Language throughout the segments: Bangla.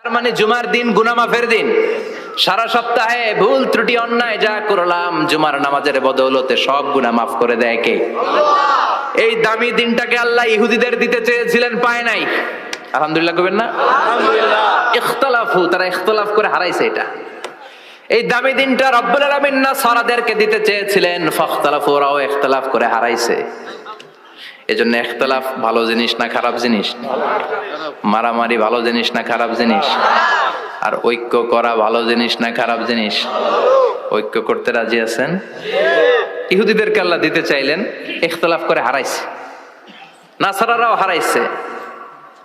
মানে জুমার দিন গুনাহ মাফের দিন। সারা সপ্তাহে ভুল ত্রুটি অন্যায় যা করলাম জুমার নামাজের বদৌলতে সব গুনাহ মাফ করে দেয় কে? আল্লাহ। এই দামি দিনটাকে আল্লাহ ইহুদিদের দিতে চেয়েছিলেন, পায় নাই। আলহামদুলিল্লাহ কইবেন না? আলহামদুলিল্লাহ। ইখতিলাফু, তারা ইখতিলাফ করে হারাইছে এটা। এই দামি দিনটা রব্বুল আলামিন নাসারাদেরকে দিতে চেয়েছিলেন, ফাখতালাফু, ওরাও ইখতিলাফ করে হারাইছে। এজন্য ইখতিলাফ ভালো জিনিস না খারাপ জিনিস? মারামারি ভালো জিনিস না খারাপ জিনিস? আর ঐক্য করা ভালো জিনিস না খারাপ জিনিস? ঐক্য করতে রাজি আছেন? ইহুদিদেরকে আল্লাহ দিতে চাইলেন, ইখতিলাফ করে হারাইছে। নাসারারাও হারাইছে।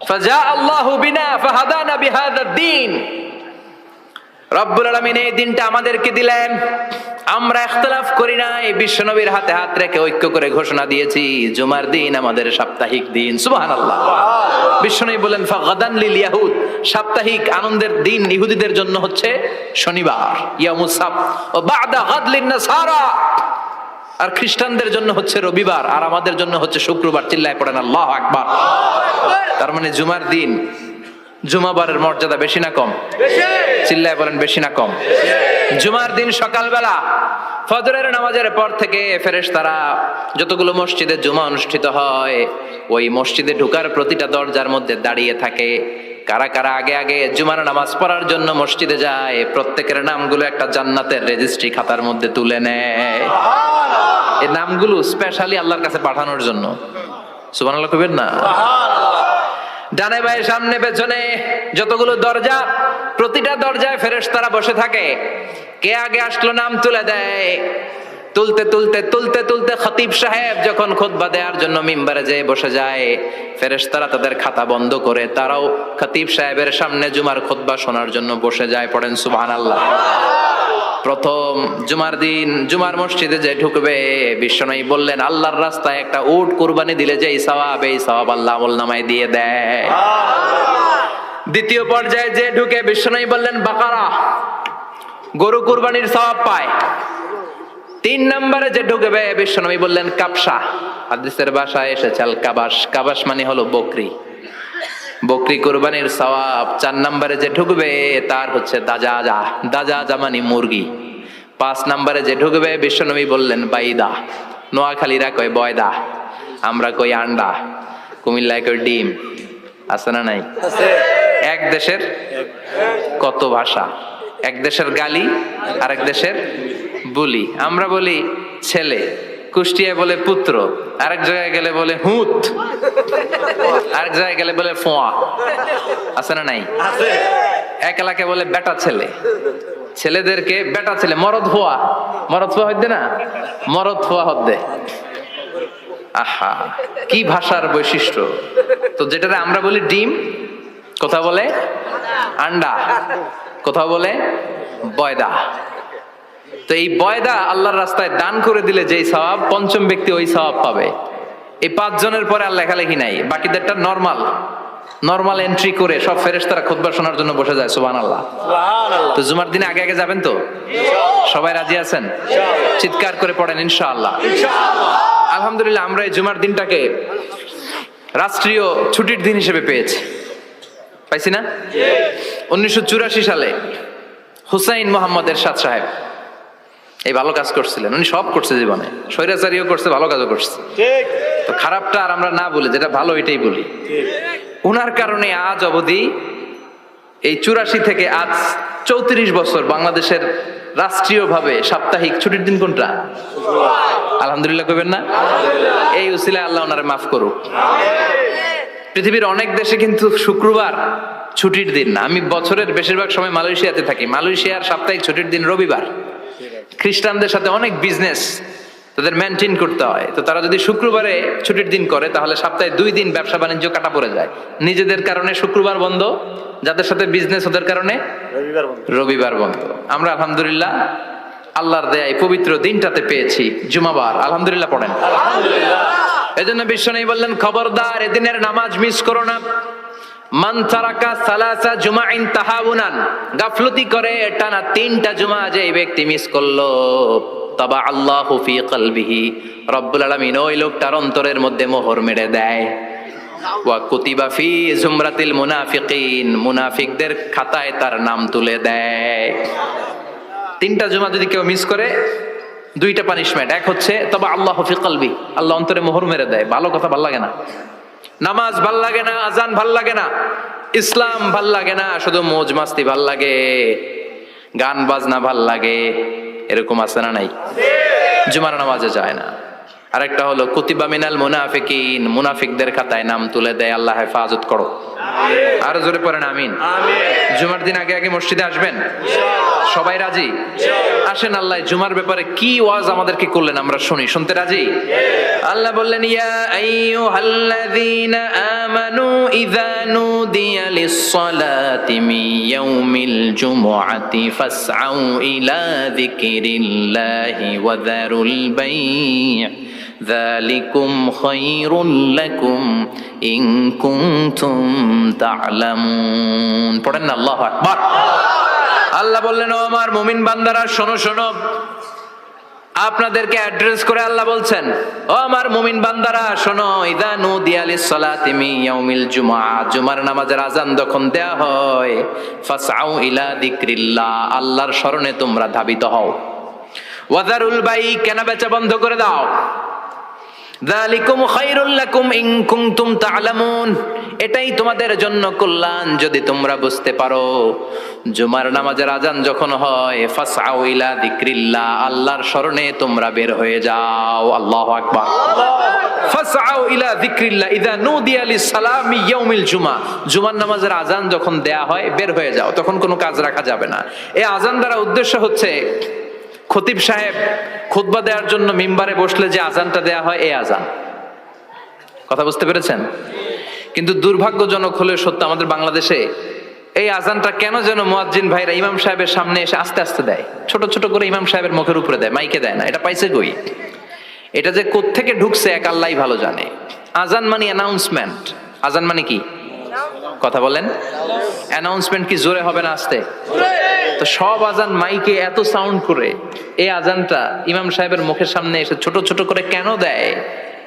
ফাজা আল্লাহু বিনা ফাহাদানা বিহাদা দ্বীন। রব্বুল আলামিন এই দিনটা আমাদেরকে দিলেন, আমরা ইখতিলাফ করি নাই, বিশ্বনবীর হাতে হাত রেখে ঐক্য করে ঘোষণা দিয়েছি জুমার দিন আমাদের সাপ্তাহিক দিন। সুবহানাল্লাহ। বিশ্বনবী বলেন ফাগাদান লিল ইয়াহুদ, সাপ্তাহিক আনন্দের দিন ইহুদিদের জন্য হচ্ছে শনিবার, ইয়ামুস সাbt, ও বাদা গাদ লিন নাসারা, আর খ্রিস্টানদের জন্য হচ্ছে রবিবার, আর আমাদের জন্য হচ্ছে শুক্রবার। চিল্লায় পড়েন আল্লাহু আকবার। তার মানে জুমার দিন, জুমাবারের মর্যাদা বেশি না কম? চিল্লায় বলেন বেশি না কম? জুমার দিন সকালবেলা ফজরের নামাজের পর থেকে ফেরেশতারা যতগুলো মসজিদে জুমা অনুষ্ঠিত হয় ওই মসজিদে ঢোকার প্রতিটা দরজার মধ্যে দাঁড়িয়ে থাকে। কারা কারা আগে আগে জুমার নামাজ পড়ার জন্য মসজিদে যায়, প্রত্যেকের নামগুলো একটা জান্নাতের রেজিস্ট্রি খাতার মধ্যে তুলে নেয়। এই নামগুলো স্পেশালি আল্লাহর কাছে পাঠানোর জন্য। সুবহানাল্লাহ কইবেন না? ডানে বায়ে সামনে পেছনে যতগুলো দরজা, প্রতিটা দরজায় ফেরেশতারা বসে থাকে। কে আগে আসলো নাম তুলে দেয়। তুলতে তুলতে তুলতে তুলতে খতিব সাহেব যখন খুতবা দেওয়ার জন্য মিম্বারে যেয়ে বসে যায়, ফেরেশতারা তাদের খাতা বন্ধ করে তারাও খতিব সাহেবের সামনে জুমার খুতবা শোনার জন্য বসে যায়। পড়েন সুবহানাল্লাহ। প্রথম জুমার দিন জুমার মসজিদে যে ঢুকবে, বিশ্বনবী বললেন আল্লাহর রাস্তায় একটা উট কুরবানি দিলে যে সওয়াব, এই সওয়াব আল্লাহ আমলনামায় দিয়ে দেয়। দ্বিতীয় পর্যায়ে যে ঢুকে, বিশ্বনবী বললেন বাকারা, গরু কুরবানির সওয়াব পায়। তিন নম্বরে যে ঢুকবে, বিশ্বনবী বললেন কাবসা, হাদিসের ভাষায় এসেছে আল কাবাস, কাবাস মানে হলো বকরি, বকরি কুরবানির সওয়াব। চার নম্বরে যে ঢুকবে তার হচ্ছে দাজাজা, দাজাজা মানে মুরগি। পাঁচ নম্বরে যে ঢুকবে, বিশ্বনবী বললেন বাইদা, নোয়াখালীরা কয় বয়দা, আমরা কই আন্ডা, কুমিল্লায় কই ডিম। আছে না নাই? এক দেশের কত ভাষা, এক দেশের গালি আর এক দেশের বুলি। আমরা বলি ছেলে, কুষ্টিয়ায় বলে পুত্র, আরেক জায়গায় গেলে বলে হুত, আরেক জায়গায় গেলে বলে ফোয়া। আছে না নাই? এক এলাকায় বলে বেটা ছেলে, ছেলেদেরকে বেটা ছেলে, মরদ ফোয়া, মরদ ফোয়া হইতে না, মরদ ফোয়া হদ্দে। আহা, কি ভাষার বৈশিষ্ট্য। তো যেটাতে আমরা বলি ডিম, কোথাও বলে আন্ডা, কোথাও বলে বয়দা। তো এই বয়দা আল্লাহর রাস্তায় দান করে দিলে যেই সওয়াব, পঞ্চম ব্যক্তি ওই সওয়াব পাবে। এই 5 জনের পরে আর লেখালেখি নাই, বাকিদেরটা নরমাল এন্ট্রি করে সব ফেরেশতারা খুতবা শোনার জন্য বসে যায়। সুবহানাল্লাহ। তো জুমার দিনে আগে আগে যাবেন তো? সবাই রাজি আছেন? চিৎকার করে পড়েন ইনশাআল্লাহ। আলহামদুলিল্লাহ, আমরা এই জুমার দিনটাকে রাষ্ট্রীয় ছুটির দিন হিসেবে পেয়েছি, পাইছি না? 1984 সালে হুসাইন মোহাম্মদ এরশাদ সাহেব এই ভালো কাজ করছিলেন। উনি সব করছে জীবনে, স্বৈরাচারীও করছে, ভালো কাজও করছে। তো খারাপটা আর আমরা না বলি, যেটা ভালো এটাই বলি। উনার কারণে আজ অবধি এই 84 থেকে আজ 34 বছর বাংলাদেশের রাষ্ট্রীয়ভাবে সাপ্তাহিক ছুটির দিন কোনটা? আলহামদুলিল্লাহ কইবেন না? এই উসিলায় আল্লাহ ওনারে মাফ করুক। পৃথিবীর অনেক দেশে কিন্তু শুক্রবার ছুটির দিন না। আমি বছরের বেশিরভাগ সময় মালয়েশিয়াতে থাকি, মালয়েশিয়ার সাপ্তাহিক ছুটির দিন রবিবার। খ্রিস্টানদের সাথে অনেক বিজনেস তাদের মেনটেন করতে হয়, তো তারা যদি শুক্রবারে ছুটির দিন করে তাহলে সপ্তাহে 2 দিন ব্যবসা বাণিজ্য কাটা পড়ে যায়। নিজেদের কারণে শুক্রবার বন্ধ, যাদের সাথে বিজনেস ওদের কারণে রবিবার বন্ধ। আমরা আলহামদুলিল্লাহ আল্লাহর দেয়ায় পবিত্র দিনটাতে পেয়েছি জুমাবার। আলহামদুলিল্লাহ পড়েন আলহামদুলিল্লাহ। এজন্য বিশ্বনবী বললেন খবরদার এদিনের নামাজ মিস করো না। মান তারাকা সালাসা জুমাইন তাহাউনান, গাফলতি করে টানা 3টা জুমা যে ব্যক্তি মিস করলো, তাবা আল্লাহু ফি কলবিহি, রব্বুল আলামিন ওই লোকটার অন্তরের মধ্যে মোহর মেরে দেয়। ওয়া কুতিবা ফি জুমরাতিল মুনাফিকিন, মুনাফিকদের খাতায় তার নাম তুলে দেয়। 3টা জুমা যদি কেউ মিস করে 2টা পানিশমেন্ট। এক হচ্ছে তবে আল্লাহ ফি কলবি, আল্লাহ অন্তরে মোহর মেরে দেয়। ভালো কথা ভাল লাগে না, নামাজ ভাল লাগে না, আজান ভাল লাগে না, ইসলাম ভাল লাগে না, শুধু মৌজ মাস্তি ভাল লাগে, গান বাজনা ভাল লাগে, এরকম আছে না নাই? জুমার নামাজে যায় না। আরেকটা হলো কুতিবা মিনাল মুনাফিকিন, মুনাফিকদের খাতায় নাম তুলে দেয়। আল্লাহ হেফাজত করো। আরো জোরে পড়েন আমিন। জুমার দিন আগে আগে মসজিদে আসবেন সবাই? রাজি? আসেন, আল্লাহ জুমার ব্যাপারে কি ওয়াজ আমাদেরকে করলেন আমরা শুনি। শুনতে রাজি? আল্লাহ বললেন, ইয়া আইয়ুহাল্লাযীনা আমানু ইযা নুদিয়া লিস-সালাতি মিন ইয়াউমিল জুমআতি ফাসআউ ইলা যিকরিল্লাহি ওয়া যারুল বাই', যালিকুম খায়রুল লাকুম ইন কুনতুম তা'লামুন। পড়েন না আল্লাহু আকবার। আল্লাহ বললেন, ও আমার মুমিন বান্দারা শোনো শোনো। আপনাদেরকে অ্যাড্রেস করে আল্লাহ বলছেন, ও আমার মুমিন বান্দারা শোনো, ইযা নুদিয়া লিস-সালাতি মিন ইয়াউমিল জুমআ, জুমার নামাজের আযান যখন দেয়া হয়, ফাসআউ ইলা যিকরিল্লাহ, আল্লাহর স্মরণে তোমরা ধাবিত হও। ওয়া যারুল বাই', কেনা বেচা বন্ধ করে দাও। যালিকুম খায়রুল লাকুম ইন কুনতুম তা'লামুন, এটাই তোমাদের জন্য কল্যাণ যদি তোমরা বুঝতে পারো। জুমার নামাজের আযান যখন হয়, ফাসআউ ইলা যিকরিল্লাহ, আল্লাহর স্মরণে তোমরা বের হয়ে যাও। আল্লাহু আকবার। ফাসআউ ইলা যিকরিল্লাহ ইযা নুদিয়া লিস-সালামি ইয়াউমিল জুমআ, জুমার নামাজের আযান যখন দেয়া হয় বের হয়ে যাও, তখন কোনো কাজ রাখা যাবে না। এই আযান দ্বারা উদ্দেশ্য হচ্ছে খতিব সাহেব খুতবা দেওয়ার জন্য মিম্বারে বসলে যে আজানটা দেয়া হয়, এই আজান। কথা বুঝতে পেরেছেন? কিন্তু দুর্ভাগ্যজনক হলে সত্য, আমাদের বাংলাদেশে এই আজানটা কেন যেন মুয়াজ্জিন ভাইরা ইমাম সাহেবের সামনে এসে আস্তে আস্তে দেয়, ছোট ছোট করে ইমাম সাহেবের মুখের উপরে দেয়, মাইকে দেয় না। এটা পাইছে কই? এটা যে কোত্থেকে ঢুকছে এক আল্লাহই ভালো জানে। আজান মানে অ্যানাউন্সমেন্ট। আজান মানে কি? কথা বলেন। অ্যানাউন্সমেন্ট কি জোরে হবে না আস্তে? তো সব আজান মাইকে এত সাউন্ড করে, এই আজানটা ইমাম সাহেবের মুখের সামনে এসে ছোট ছোট করে কেন দেয়?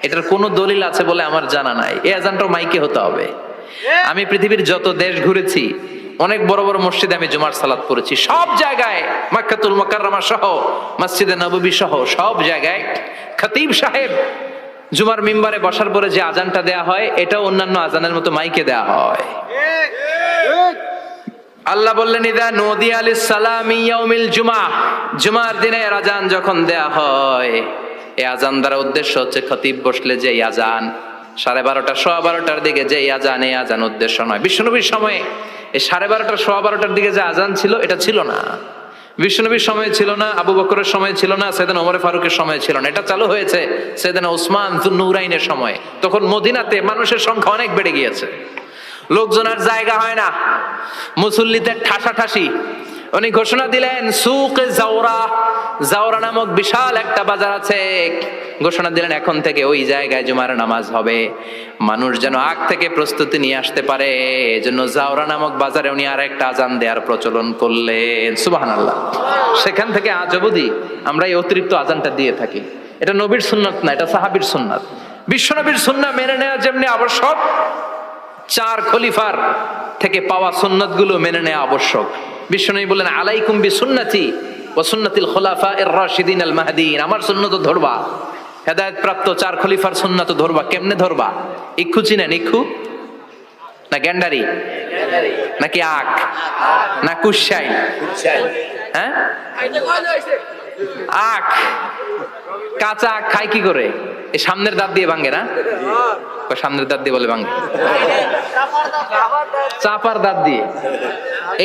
এটার কোনো দলিল আছে বলে আমার জানা নাই। এই আজানটাও মাইকে হতে হবে। আমি পৃথিবীর যত দেশ ঘুরেছি, অনেক বড় বড় মসজিদে আমি জুমার সালাত পড়েছি, সব জায়গায় মক্কাতুল মুকাররমা সহ মসজিদে নববী সহ সব জায়গায় খতিব সাহেব জুমার মিম্বারে বসার পরে যে আজানটা দেয়া হয়, এটাও অন্যান্য আজানের মতো মাইকে দেয়া হয়। আল্লাহ বললেন, ইযা নুদিয়া লিস-সালামি ইয়াউমিল জুমআ, জুমার দিনের আজান যখন দেয়া হয়, এই আজান দ্বারা উদ্দেশ্য হচ্ছে খতিব বসলে যে আজান 12:30 12:15 দিকে যে আজান, এই আজান উদ্দেশ্য নয়। বিশ্বনবীর সময়ে এই 12:30 12:15 দিকে যে আজান ছিল, এটা ছিল না। বিশ্বনবীর সময় ছিল না, আবু বকরের সময় ছিল না, সাইয়েদনা ওমর ফারুকের সময় ছিল না। এটা চালু হয়েছে সাইয়েদনা উসমান যুন্নুরাইনের সময়। তখন মদিনাতে মানুষের সংখ্যা অনেক বেড়ে গিয়েছে, লোকজনের জায়গা হয় না, মুসল্লিদের ঠাসাঠাসি। উনি ঘোষণা দিলেন, সুকে জাওরা, জাওরা নামক বিশাল একটা বাজার আছে, ঘোষণা দিলেন এখন থেকে ওই জায়গায় জুমার নামাজ হবে। মানুষ যেন আগ থেকে প্রস্তুতি নিয়ে আসতে পারে, এজন্য জাওরা নামক বাজারে উনি আর একটা আজান দেওয়ার প্রচলন করলেন। সুবহানাল্লাহ। সেখান থেকে আজ অবধি আমরা এই অতিরিক্ত আজানটা দিয়ে থাকি। এটা নবীর সুন্নাত না, এটা সাহাবীর সুন্নাত। বিশ্বনবীর সুন্নাহ মেনে নেওয়া যেমনি আবশ্যক, 4 খলিফার থেকে পাওয়া সুন্নাত গুলো মেনে নেওয়া আবশ্যক। বিশ্বনবী বলেন, আলাইকুম বিসুন্নতি ওয়া সুন্নাতিল খুলাফায়ে রাশিদিন আল মাহদিয়িন, আমার সুন্নাত ধরবা। হেদায়েত প্রাপ্ত 4 খলিফার সুন্নাত ধরবা। কেমনে ধরবা? ইক্ষু চিনেন? ইক্ষু না গ্যান্ডারি নাকি আখ না কুশাই? হ্যাঁ, আখ। কাঁচা আখ খায় কি করে? এই সামনের দাঁত দিয়ে ভাঙে না? সামনের দাঁত দিয়ে বলে ভাঙে, চাপার দাঁত দিয়ে,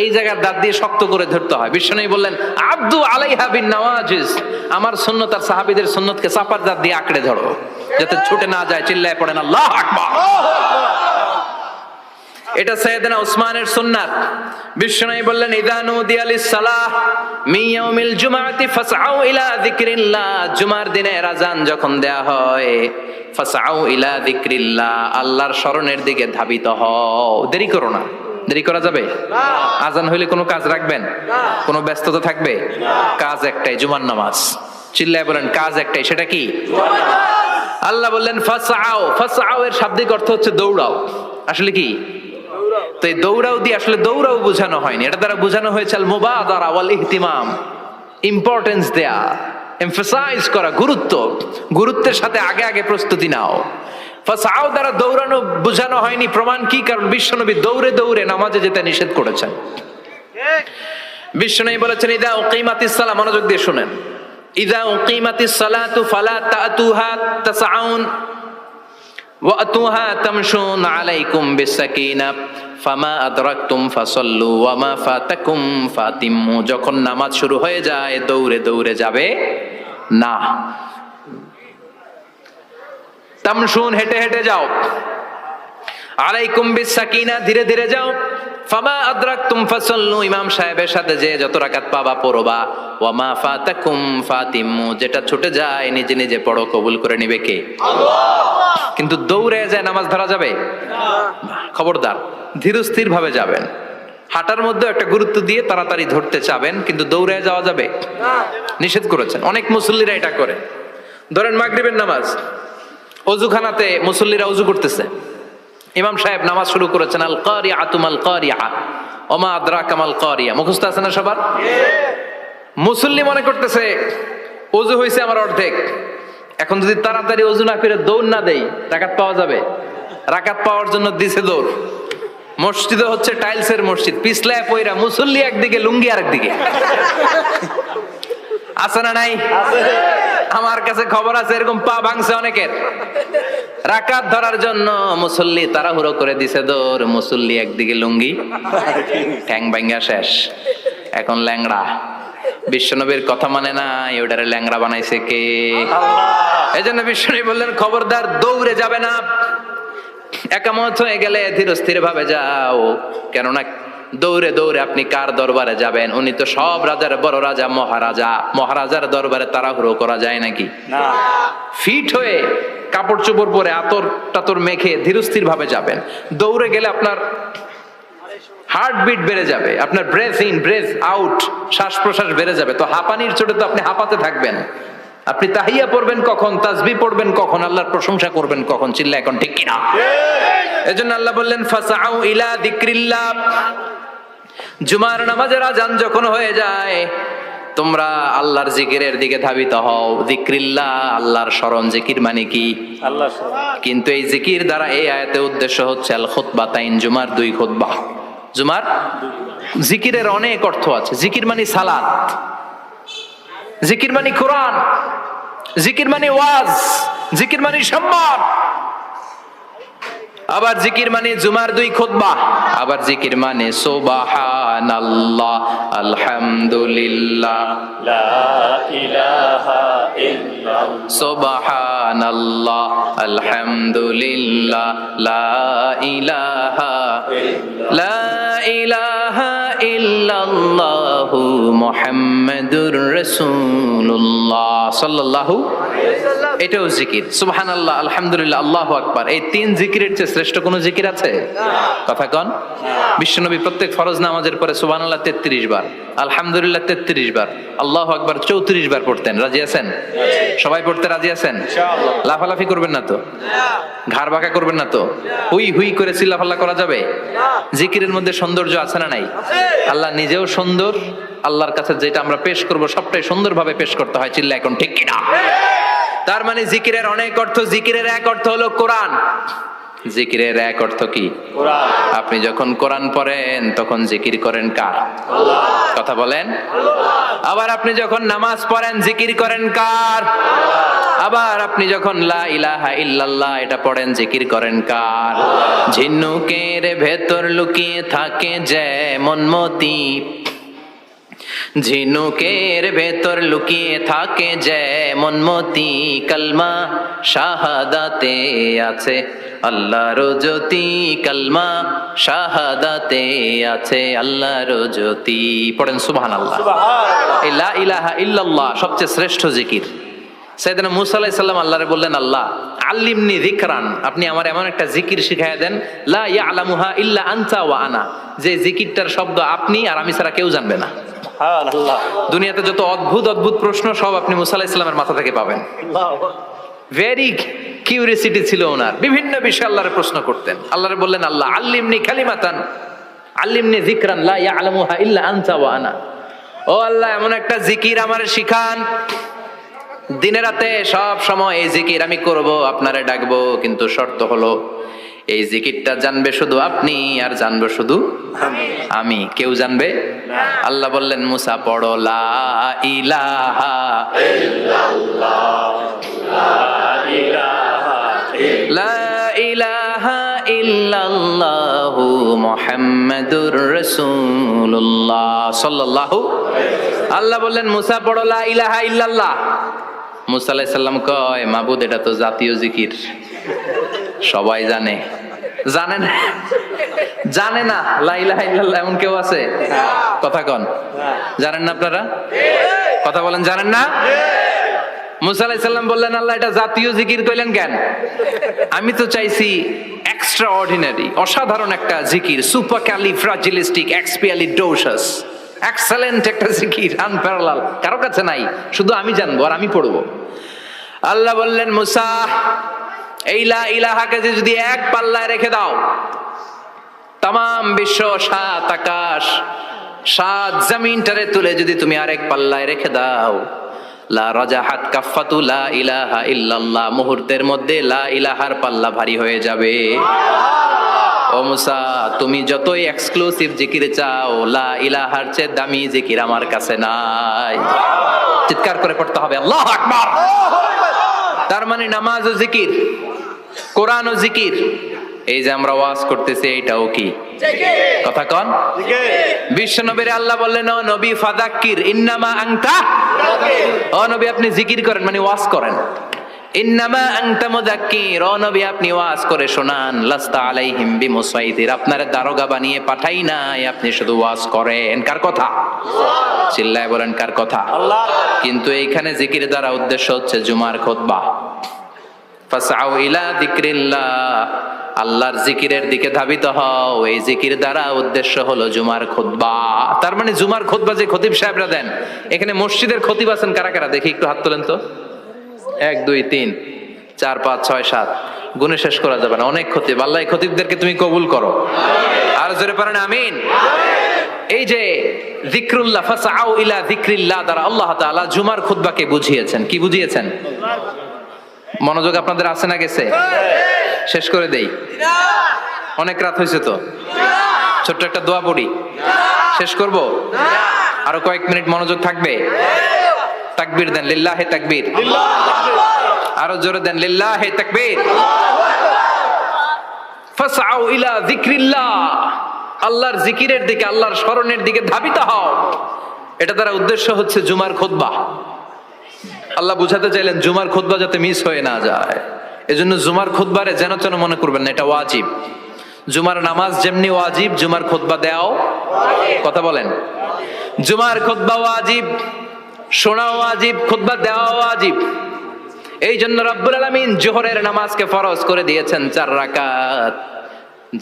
এই জায়গার দাঁত দিয়ে শক্ত করে ধরতে হয়। বিশ্বনবী বললেন, আব্দু আলাইহা বিন নওয়াজিজ, আমার সুন্নাত আর সাহাবীদের সুন্নাতকে চাপার দাঁত দিয়ে আঁকড়ে ধরো, যাতে ছুটে না যায়। চিল্লায় পড়েন আল্লাহু আকবার। এটা সাইয়েদনা উসমানের সুন্নাত। বিশ্বনবী বললেন, ইযা নুদিয়া লিস-সালাহ মিন ইয়াউমিল জুমআতি ফাসআউ ইলা যিকরিল্লাহ, জুমার দিনের আযান যখন দেয়া হয়, ফাসআউ ইলা যিকরিল্লাহ, আল্লাহর স্মরণের দিকে ধাবিত হও। দেরি করো না। দেরি করা যাবে? আযান হইলে কোনো কাজ রাখবেন? কোনো ব্যস্ততা থাকবে? কাজ একটাই, জুমার নামাজ। চিল্লায় বলেন, কাজ একটাই, সেটা কি? আল্লাহ বললেন ফাসআও, ফাসআও এর শাব্দিক অর্থ হচ্ছে দৌড়াও। আসলে কি তো এই দৌড়াও দিয়ে আসলে দৌড়াও বোঝানো হয়নি, এটা দ্বারা বোঝানো হয়েছে আল মুবাদারা ওয়াল ইহতিমাম, ইম্পর্টেন্স দেয়া, এমফাসাইজ করা, গুরুত্বের সাথে আগে আগে প্রস্তুতি নাও। ফাসআও দ্বারা দৌড়ানো বোঝানো হয়নি, প্রমাণ কি? কারণ বিশ্বনবী দৌড়ে দৌড়ে নামাজে যেতে নিষেধ করেছেন। বিশ্বনবী বলেছেন ইদা উকিমাতিস সালাহ, মনোযোগ দিয়ে শুনেন, ইদা উকিমাতিস সালাতু ফালা তাতুহা তাসআউন ওয়া আতুহা তামশুন আলাইকুম বিসাকিনা ফামা আদরাকতুম ফাসাল্লু ওয়া মা ফাতাকুম ফাতিম্মু। যখন নামাজ শুরু হয়ে যায় দৌড়ে দৌড়ে যাবে না। তামশুন, হেঁটে হেঁটে যাও, আলাইকুম বিসাকিনা, ধীরে ধীরে যাও, ফামা আদরাকতুম ফাসাল্লু, ইমাম সাহেবের সাথে যে যত রাকাত পাবা পড়বা, ওয়া মা ফাতাকুম ফাতিম্মু, যেটা ছুটে যায় নিজে নিজে পড়ো, কবুল করে নিবে কে? আল্লাহ। কিন্তু দৌড়ে যায় নামাজ ধরা যাবে না। খবরদার, ধীরস্থির ভাবে যাবেন। হাঁটার মধ্যে একটা গুরুত্ব দিয়ে তাড়াতাড়ি ধরতে চাবেন, কিন্তু দৌড়ে যাওয়া যাবে না, নিষেধ করেছেন। অনেক মুসল্লিরা এটা করে। ধরেন মাগরিবের নামাজ, অজুখানাতে মুসল্লিরা অজু করতেছে, ইমাম সাহেব নামাজ শুরু করেছেন, আল কারিআতু মাল কারিআ ওমা আদরাকা মাল কারিআ, মুখস্থ আছে না সবার? মুসল্লি মনে করতেছে অজু হয়েছে আমার অর্ধেক, এখন যদি তাড়াতাড়ি অজু না করে দৌড় না দেই রাকাত পাওয়া যাবে? রাকাত পাওয়ার জন্য দিছে দৌড়। মসজিদে হচ্ছে টাইলসের মসজিদ, পিছলায় পয়রা মুসল্লি একদিকে, লুঙ্গি আরেকদিকে। আছে না নাই? আমার কাছে খবর আছে এরকম পা ভাঙছে অনেকের। রাকাত ধরার জন্য মুসল্লি তাড়াহুড়ো করে দিছে দৌড়, মুসল্লি একদিকে লুঙ্গি, ঠ্যাং ভাঙ্গা শেষ, এখন ল্যাংড়া। বিশ্বনবীর কথা মানে না, ওটারে ল্যাংড়া বানাইছে কে? এই জন্য বিশ্বনবী বললেন খবরদার দৌড়ে যাবে না, একামত হয়ে গেলে ধীরস্থির ভাবে যাও। কেননা দৌড়ে দৌড়ে আপনি কার দরবারে যাবেন? উনি তো সব রাজার বড় রাজা, মহারাজা। মহারাজার দরবারে তাড়াহুড়ো করা যায় নাকি? না। ফিট হয়ে কাপড় চোপড় পরে আতর টাতর মেখে ধীরস্থির ভাবে যাবেন। দৌড়ে গেলে আপনার হার্টবিট বেড়ে যাবে, আপনার ব্রেথ ইন ব্রেথ আউট, শ্বাস প্রশ্বাস বেড়ে যাবে। তো হাঁপানির চোটে তো আপনি হাঁপাতে থাকবেন। আপনি তাহিয়া পড়বেন কখন, তাসবিহ পড়বেন কখন, আল্লাহর প্রশংসা করবেন কখন? চিল্লা এখন ঠিক কিনা? এজন্য আল্লাহ বললেন ফাসআউ ইলা যিকরিল্লাহ। জুমার নামাজের আযান যখন হয়ে যায় তোমরা আল্লাহর জিকিরের দিকে ধাবিত হও। যিকরিল্লাহ, আল্লাহর স্মরণ। জিকির মানে কি? আল্লাহর স্মরণ। কিন্তু এই জিকির দ্বারা এই আয়াতে উদ্দেশ্য হচ্ছে আল খুতবাতাইন, জুমার দুই খুতবা। জুমার জিকিরের অনেক অর্থ আছে। জিকির মানে সালাত, জিকির মানে কোরআন, জিকির মানে ওয়াজ, জিকির মানে সম্মান। আবার জিকির মানে জুমার দুই খুতবা, আবার জিকির মানে সুবহানাল্লাহ, আলহামদুলিল্লাহ, লা ইলাহা ইল্লাল্লাহ, সুবহানাল্লাহ, আলহামদুলিল্লাহ, লা ইলাহা ইল্লাল্লাহু মুহাম্মাদুর রাসূলুল্লাহ সাল্লাল্লাহু আলাইহি ওয়াসাল্লাম। এটাও জিকির। সুবহানাল্লাহ, আলহামদুলিল্লাহ, আল্লাহু আকবার। এই তিন জিকিরের চেয়ে শ্রেষ্ঠ কোনো জিকির আছে? কথা কন। বিশ্বনবী প্রত্যেক ফরজ নামাজের পরে সুবহানাল্লাহ 33 বার, আলহামদুলিল্লাহ 33 বার, আল্লাহু আকবার 34 বার পড়তেন। রাজি আছেন? সবাই পড়তে রাজি আছেন? ইনশাআল্লাহ। লাফালাফি করবেন না তো? ঘাড় বাঁকা করবেন না তো? হুই হুই করে চিল্লাফাল্লা করা যাবে? জিকিরের মধ্যে সৌন্দর্য আছে না নাই? আল্লাহ নিজেও সুন্দর, আল্লাহর কাছে যেটা আমরা পেশ করব সবটাই সুন্দরভাবে পেশ করতে হয়। চিল্লা এখন ঠিক কিনা? তার মানে জিকিরের অনেক অর্থ। জিকিরের এক অর্থ হলো কোরআন। জিকিরের এক অর্থ কি? কোরআন। আপনি যখন কোরআন পড়েন তখন জিকির করেন কার? আল্লাহ। কথা বলেন। আবার আপনি যখন নামাজ পড়েন জিকির করেন কার? আবার আপনি যখন লা ইলাহা ইল্লাল্লাহ এটা পড়েন জিকির করেন কার? ঝিনুকের ভেতর লুকিয়ে থাকে যেমন মতি, ঝিনুকের ভেতর লুকিয়ে থাকে যেমন মতি, কালমা শাহাদাতে আছে আল্লাহর জ্যোতি, কালমা শাহাদাতে আছে আল্লাহর জ্যোতি। পড়েন সুবহানাল্লাহ। এই লা ইলাহা ইল্লাল্লাহ সবচেয়ে শ্রেষ্ঠ জিকির। সাইয়েদনা মুসা আলাইহিস সালাম আল্লাহরে বললেন, আল্লাহ আল্লিমনি যিকরান, আপনি আমার এমন একটা জিকির শিখাইয়া দেন, লা ইয়ালামুহা ইল্লা আনতা ওয়া আনা, যে জিকিরটার শব্দ আপনি আর আমি ছাড়া কেউ জানবে না। দুনিয়াতে যত অদ্ভুত অদ্ভুত প্রশ্ন সব আপনি মুসা আলাইহিস সালামের মাথা থেকে পাবেন। ভেরি কিউরিয়াসিটি ছিল ওনার, বিভিন্ন বিষয়ে আল্লাহরে প্রশ্ন করতেন। আল্লাহরে বললেন, আল্লাহ আল্লিমনি কালিমাতান আল্লিমনি যিকরান লা ইয়ালামুহা ইল্লা আনতা ওয়া আনা। ও আল্লাহ, এমন একটা জিকির আমারে শিখান, দিনে রাতে সব সময় এই জিকির আমি করব, আপনারে ডাকবো, কিন্তু শর্ত হলো এই জিকিরটা জানবে শুধু আপনি, আর জানবো শুধু আমি, কেউ জানবে না। আল্লাহ বললেন, মুসা পড়ো লা ইলাহা ইল্লাল্লাহ, লা ইলাহা ইল্লাল্লাহু মুহাম্মাদুর রাসূলুল্লাহ সাল্লাল্লাহু। আল্লাহ বললেন, মুসা পড়ো লা ইলাহা ইল্লাল্লাহ। মুসা আলাইহিস সালাম কয়, মাবুদ এটা তো জাতীয় জিকির, সবাই জানে। জানে না? জানে না লা ইলাহা ইল্লাল্লাহ এমন কেউ আছে? কথা কন, জানেন না আপনারা? কথা বলেন, জানেন না? মুসা আলাইহিস সালাম বললেন, আল্লাহ এটা জাতীয় জিকির কইলেন কেন? আমি তো চাইছি এক্সট্রা অর্ডিনারি, অসাধারণ একটা জিকির, সুপারক্যালিফ্রাজিলিস্টিক এক্সপিয়ালিডোসাস, এক্সেলেন্ট একটা জিকির, আনপ্যারালাল, কারো কাছে নাই, শুধু আমি জানবো আর আমি পড়বো। আল্লাহ বললেন, মুসা এই লা ইলাহাকে যদি এক পাল্লায় রেখে দাও, তামাম বিশ্ব, সাত আকাশ, সাত জমিনটারে তুলে যদি তুমি আরেক পাল্লায় রেখে দাও, লা রাজাহাত কাফাতু লা ইলাহা ইল্লাল্লাহ, মুহূর্তের মধ্যে লা ইলাহার পাল্লা ভারী হয়ে যাবে। ও মুসা, তুমি যতই এক্সক্লুসিভ জিকির চাও, লা ইলাহার চেয়ে দামি জিকির আমার কাছে নাই। চিৎকার করে পড়তে হবে আল্লাহু আকবার। তার মানে নামাজ ও জিকির, কোরআন ও জিকির, এই যে আমরা ওয়াজ করতেছি এটাও কি কথা কন? বিশ্ব নবীর আল্লাহ বললেন, ও নবী ফাযাক্কির ইন্নামা আনতা, ও নবী আপনি জিকির করেন মানে ওয়াজ করেন। ইন্নামা আনতা মুযাক্কির, ও নবী আপনি ওয়াজ করে শোনান। লাস্তা আলাইহিম বিমুসাইতির, আপনার দারোগা বানিয়ে পাঠাই নাই, আপনি শুধু ওয়াজ করেন। কার কথা? চিল্লায় বলেন কার কথা? আল্লাহ। কিন্তু এইখানে জিকির দ্বারা উদ্দেশ্য হচ্ছে জুমার খুতবা। ফাসআউ ইলা যিকরিল্লাহ, আল্লাহর জিকিরের দিকে ধাবিত হও। এই জিকির দ্বারা উদ্দেশ্য হলো জুমার খুতবা। তার মানে জুমার খুতবা যে খতিব সাহেবরা দেন, এখানে মসজিদের খতিব আছেন কারা কারা? দেখি একটু হাত তোলেন তো। 1 2 3 4 5 6 7, গুণে শেষ করা যাবে না, অনেক খতিব। আল্লাহ এই খতিবদেরকে তুমি কবুল করো, আর জোরে পড়েন আমিন। এই যে যিকরুল্লাহ, ফাসআউ ইলা যিকরিল্লাহ দ্বারা আল্লাহ তাআলা জুমার খুতবাকে বুঝিয়েছেন। কি বুঝিয়েছেন? মনোযোগ আপনাদের আছে না গেছে? শেষ করে দেই, অনেক রাত হয়েছে তো। ছোট্ট একটা দোয়া পড়ি, শেষ করব? আরো কয়েক মিনিট মনোযোগ থাকবে? তাকবীর দেন, লিল্লাহে তাকবীর। আরো জোরে দেন, লিল্লাহে তাকবীর। ফাসআউ ইলা যিকরিল্লাহ, আল্লাহর জিকিরের দিকে, আল্লাহর স্মরণের দিকে ধাবিত হও। এটা দ্বারা উদ্দেশ্য হচ্ছে জুমার খুতবা। আল্লাহ বুঝাতে চাইলেন জুমার খুতবা যাতে মিস হয়ে না যায়, এজন্য জুমার খুতবারে যেন তেন মনে করবেন না, এটা ওয়াজিব। জুমার নামাজ যেমনি ওয়াজিব, জুমার খুতবা দেওয়াও কথা বলেন। জুমার খুতবা ওয়াজিব, শোনাও ওয়াজিব, খুতবা দেওয়াও ওয়াজিব। এই জন্য রব্বুল আলামিন জোহরের নামাজকে ফরজ করে দিয়েছেন 4 রাকাত।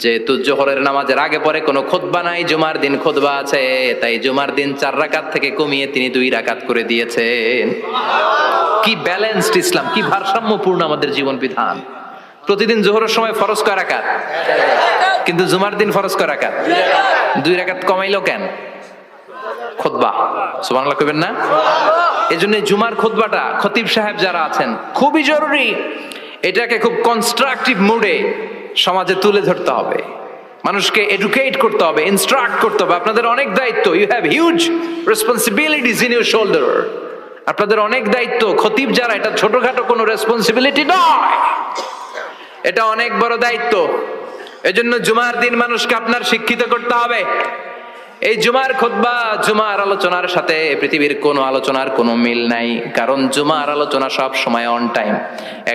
যেহেতু জোহরের নামাজের আগে পরে কোনো খুতবা নাই, জুমার দিন খুতবা আছে, তাই জুমার দিন 4 রাকাত থেকে কমিয়ে তিনি 2 রাকাত করে দিয়েছেন। কি ব্যালেন্সড ইসলাম, কি ভারসাম্যপূর্ণ আমাদের জীবন বিধান। প্রতিদিন জোহরের সময় ফরজ কয় রাকাত, কিন্তু জুমার দিন ফরজ কয় রাকাত? 2 রাকাত কমাইলো কেন? খুতবা। সুবহানাল্লাহ কইবেন না? এজন্য জুমার খুতবাটা খতিব সাহেব যারা আছেন খুবই জরুরি। এটাকে খুব কনস্ট্রাকটিভ মুডে সমাজে তুলে ধরতে হবে, মানুষকে এডুকেট করতে হবে, ইনস্ট্রাক্ট করতে হবে। আপনাদের অনেক দায়িত্ব, you have huge responsibilities in your shoulder. আপনাদের অনেক দায়িত্ব। খতিব যারা, এটা ছোটখাটো কোনো রেসপন্সিবিলিটি নয়, এটা অনেক বড় দায়িত্ব। এজন্য জুমার দিন মানুষকে আপনার শিক্ষিত করতে হবে। এই জুমার খুতবা, জুমার আলোচনার সাথে পৃথিবীর কোনো আলোচনার কোনো মিল নাই, কারণ জুমার আলোচনা সব সময় অন টাইম,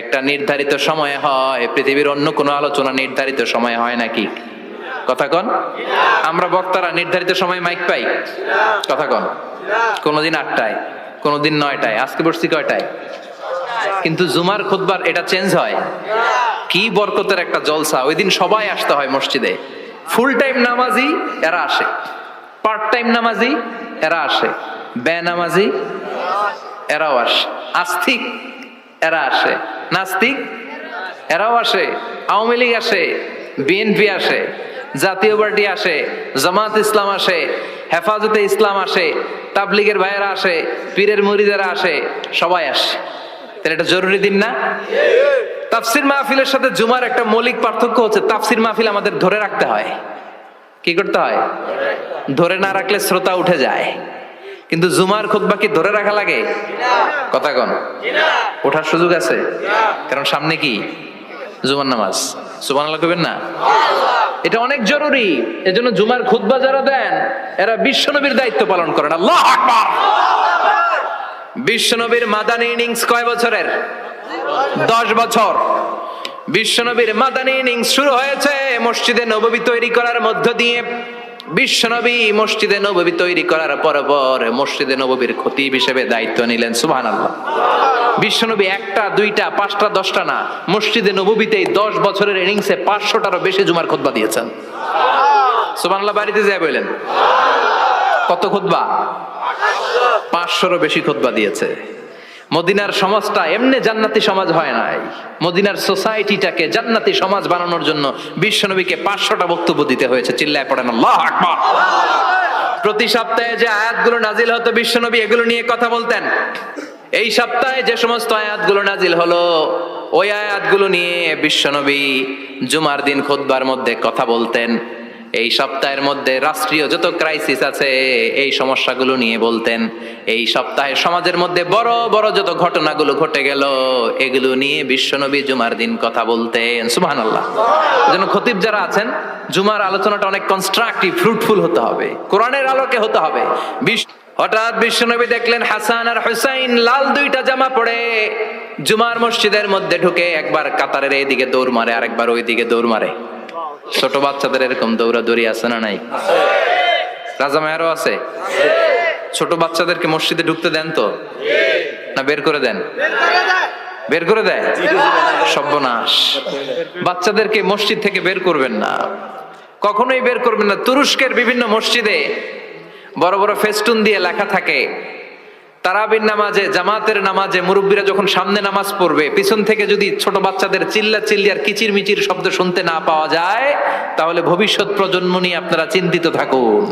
একটা নির্ধারিত সময়ে হয়। পৃথিবীর অন্য কোনো আলোচনা নির্ধারিত সময়ে হয় নাকি? কথা কন। আমরা বক্তারা নির্ধারিত সময় মাইক পাই? কথা কন। কোনদিন 8টায়, কোনদিন 9টায়, আজকে বসছি কয়টায়? কিন্তু জুমার খুতবার এটা চেঞ্জ হয়। কি বরকতের একটা জলসা! ওই দিন সবাই আসতে হয় মসজিদে। ফুল টাইম নামাজি এরা আসে, পার্ট টাইম নামাজি এরা আসে, বেনামাজি এরাও আসে, আস্তিক এরা আসে, নাস্তিক এরাও আসে, আওয়ামী লীগ আসে, বিএনপি আসে, জাতীয় পার্টি আসে, জামাত ইসলাম আসে, হেফাজতে ইসলাম আসে, তাবলিগের ভাইয়েরা আসে, পীরের মুরিদেরা আসে, সবাই আসে। তাহলে এটা জরুরি দিন না? তাফসির মাহফিলের সাথে জুমার একটা মৌলিক পার্থক্য হচ্ছে, তাফসির মাহফিল আমাদের ধরে রাখতে হয়। কি করতে হয়? ধরে না রাখলে শ্রোতা উঠে যায়। কিন্তু জুমার খুতবা কি ধরে রাখা লাগে? কথা কন, ওঠার সুযোগ আছে? কারণ সামনে কি জুমার নামাজ। সুবহানাল্লাহ কইবেন না? এটা অনেক জরুরি। এজন্য জুমার খুতবা যারা দেন এরা বিশ্বনবীর দায়িত্ব পালন করেন। আল্লাহু আকবার। বিশ্বনবীর মাদানী ইনিংস কয় বছরের? 10 বছর। বিশ্বনবীর মাদানী ইনিংস শুরু হয়েছে মসজিদে নববী তৈরি করার মধ্য দিয়ে। বিশ্বনবী মসজিদে নববী তৈরি করার পর মসজিদে নববীর খতিব হিসেবে দায়িত্ব নিলেন। সুবহানাল্লাহ। বিশ্বনবী 1টা 2টা 5টা 10টা না, মসজিদে নববীতেই 10 বছরের ইনিংসে 500টারও বেশি জুমার খুতবা দিয়েছেন। সুবহানাল্লাহ। বাড়িতে যায় বলেন কত খুতবা? 500রও বেশি খুতবা দিয়েছে। মদিনার সমাজটা এমনি জান্নাতি সমাজ হয় নাই। মদিনার সোসাইটিটাকে জান্নাতি সমাজ বানানোর জন্য বিশ্বনবীকে 500টা বক্তব্য দিতে হয়েছে। চিল্লায় পড়েন আল্লাহু আকবার। প্রতি সপ্তাহে যে আয়াতগুলো নাজিল হতো বিশ্বনবী এগুলো নিয়ে কথা বলতেন। এই সপ্তাহে যে সমস্ত আয়াতগুলো নাজিল হলো ওই আয়াতগুলো নিয়ে বিশ্বনবী জুমার দিন খুতবার মধ্যে কথা বলতেন। এই সপ্তাহের মধ্যে রাষ্ট্রীয় যত ক্রাইসিস আছে এই সমস্যাগুলো নিয়ে বলতেন। এই সপ্তাহে সমাজের মধ্যে বড় বড় যত ঘটনাগুলো ঘটে গেল এগুলো নিয়ে বিশ্বনবী জুমার দিন কথা বলতেন। সুবহানাল্লাহ। এজন্য খতিব যারা আছেন জুমার আলোচনাটা অনেক কনস্ট্রাকটিভ, ফ্রুটফুল হতে হবে, কোরআনের আলোকে হতে হবে। হঠাৎ বিশ্বনবী দেখলেন হাসান আর হুসাইন লাল 2টা জামা পরে জুমার মসজিদের মধ্যে ঢুকে একবার কাতারের এইদিকে দৌড় মারে, আরেকবার ওইদিকে দৌড় মারে। ছোট বাচ্চাদের এরকম দৌড়াদৌড়ি আছে না নাই? রাজা মায়েরও আছে। ছোট বাচ্চাদেরকে মসজিদে ঢুকতে দেন তো না বের করে দেন? বের করে দেয়। সর্বনাশ। বাচ্চাদেরকে মসজিদ থেকে বের করবেন না, কখনোই বের করবেন না। তুরস্কের বিভিন্ন মসজিদে বড় বড় ফেস্টুন দিয়ে লেখা থাকে তারাবির নামাজে, জামাতের নামাজে মুরব্বীরা যখন সামনে নামাজ পড়বে পিছন থেকে যদি ছোট বাচ্চাদের চিল্লা চিল্লি আর কিচির মিচির শব্দ শুনতে না পাওয়া যায় তাহলে ভবিষ্যৎ প্রজন্ম নিয়ে আপনারা চিন্তিত থাকুন।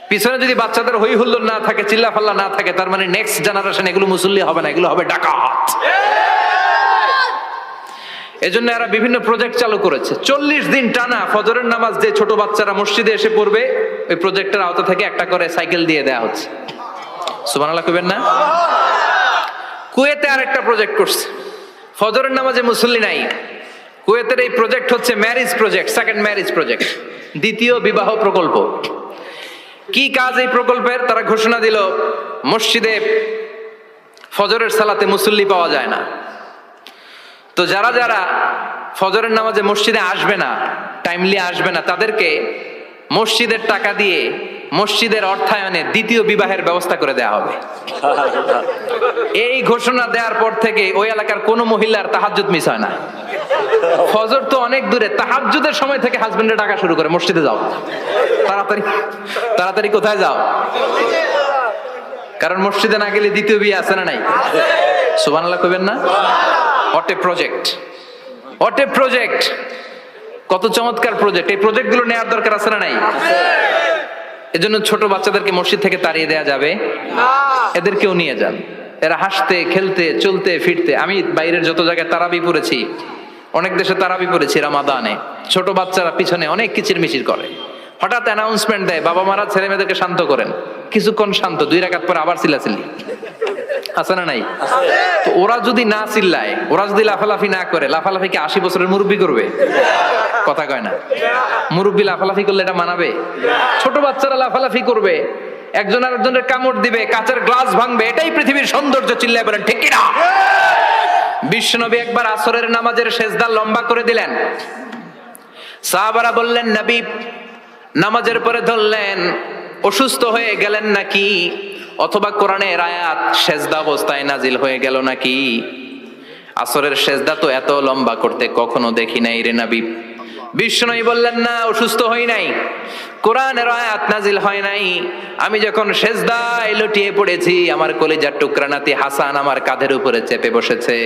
পিছনে যদি বাচ্চাদের হই হুল্লোড় না থাকে, চিল্লা ফাল্লা না থাকে, তার মানে নেক্সট জেনারেশন এগুলো মুসল্লি হবে না, এগুলো হবে ডাকাত। এজন্য এরা বিভিন্ন প্রজেক্ট চালু করেছে। 40 দিন টানা ফজরের নামাজ যে ছোট বাচ্চারা মসজিদে এসে পড়বে ওই প্রজেক্টের আওতা থেকে একটা করে সাইকেল দিয়ে দেওয়া হচ্ছে। সুবহানাল্লাহ কইবেন না? কুয়েতে আরেকটা প্রজেক্ট করছে। ফজরের নামাজে মুসল্লি নাই, কুয়েতের এই প্রজেক্ট হচ্ছে marriage project, second marriage project, দ্বিতীয় বিবাহ প্রকল্প। কি কাজ এই প্রকল্পের? তারা ঘোষণা দিল মসজিদে ফজরের সালাতে মুসল্লি পাওয়া যায় না, তো যারা যারা ফজরের নামাজে মসজিদে আসবে না, টাইমলি আসবে না, তাদেরকে মসজিদের টাকা দিয়ে মসজিদের অর্থায়নে দ্বিতীয় বিবাহের ব্যবস্থা করে দেওয়া হবে। এই ঘোষণা দেওয়ার পর থেকে ওই এলাকার কোনো মহিলার তাহাজ্জুদ মিস হয় না। ফজর তো অনেক দূরে, তাহাজ্জুদের সময় থেকে হাজবেন্ডে ডাকা শুরু করে মসজিদে যাও, তাড়াতাড়ি তাড়াতাড়ি কোথায় যাও, কারণ মসজিদে না গেলে দ্বিতীয় বিয়ে আছে না নাই? সুবহানাল্লাহ কইবেন না? What a project, what a project, কত চমৎকার প্রজেক্ট। এই প্রজেক্ট গুলো নেওয়ার দরকার আছে না নাই? এজন্য ছোট বাচ্চাদেরকে মসজিদ থেকে তাড়িয়ে দেওয়া যাবে না, এদেরকেও নিয়ে যান। এরা হাসতে খেলতে চলতে ফিরতে, আমি বাইরের যত জায়গায় তারাবি পড়েছি, অনেক দেশে তারাবি পড়েছি রমাদানে, ছোট বাচ্চারা পিছনে অনেক কিচির মিচির করে, হঠাৎ অ্যানাউন্সমেন্ট দেয় বাবা মারা ছেলে মেয়েদেরকে শান্ত করেন, কিছুক্ষণ শান্ত, 2 রাকাত পরে আবার চিল্লাচিল্লি, আছে না নাই? তো ওরা যদি না চিল্লায়, ওরা যদি লাফালাফি না করে, লাফালাফি কি 80 বছরের মুরব্বী করবে? কথা কয় না। মুরব্বী লাফালাফি করলে এটা মানাবে? ছোট বাচ্চারা লাফালাফি করবে, একজন আরেকজনের কামড় দিবে, কাঁচের গ্লাস ভাঙবে, এটাই পৃথিবীর সৌন্দর্য। চিল্লায় বলেন ঠিক কিনা? বিশ্বনবী একবার আসরের নামাজের সেজদা লম্বা করে দিলেন, সাহাবারা বললেন নবী নামাজের পরে ধরলেন অসুস্থ হয়ে গেলেন নাকি, অথবা কোরআনের আয়াত সেজদা অবস্থায় নাজিল হয়ে গেল নাকি? আসরের সেজদা তো এত লম্বা করতে কখনো দেখি নাই রে নবী। বিশ্বনবী বললেন না, অসুস্থ হই নাই, কোরআনের আয়াত নাজিল হয় নাই, আমি যখন সেজদায় লুটিয়ে পড়েছি আমার কলিজার টুকরা নাতি হাসান আমার কাঁধের উপরে চেপে বসেছে।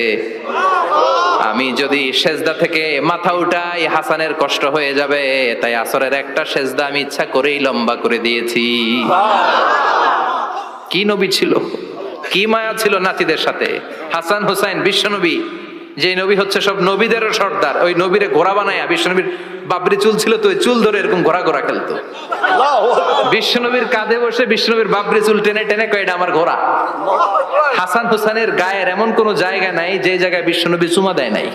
আমি যদি সেজদা থেকে মাথা উঠাই হাসানের কষ্ট হয়ে যাবে, তাই আসরের একটা সেজদা আমি ইচ্ছা করেই লম্বা করে দিয়েছি। কি নবী ছিল, কি মায়া ছিল নাতিদের সাথে। হাসান হুসাইন বিশ্বনবী, যে নবী হচ্ছে সব নবীদেরও সর্দার, ওই নবীরে ঘোড়া বানায়া, বিশ্বনবীর বাবরি চুল ছিল তো ওই চুল ধরে এরকম ঘোড়া ঘোড়া খেলতো। বিশ্বনবীর কাঁধে বসে বিশ্বনবীর বাবরি চুল টেনে টেনে কয় এটা আমার ঘোড়া। হাসান হুসাইনের গায়ের এমন কোন জায়গা নাই যে জায়গায় বিশ্বনবী চুমা দেয় নাই।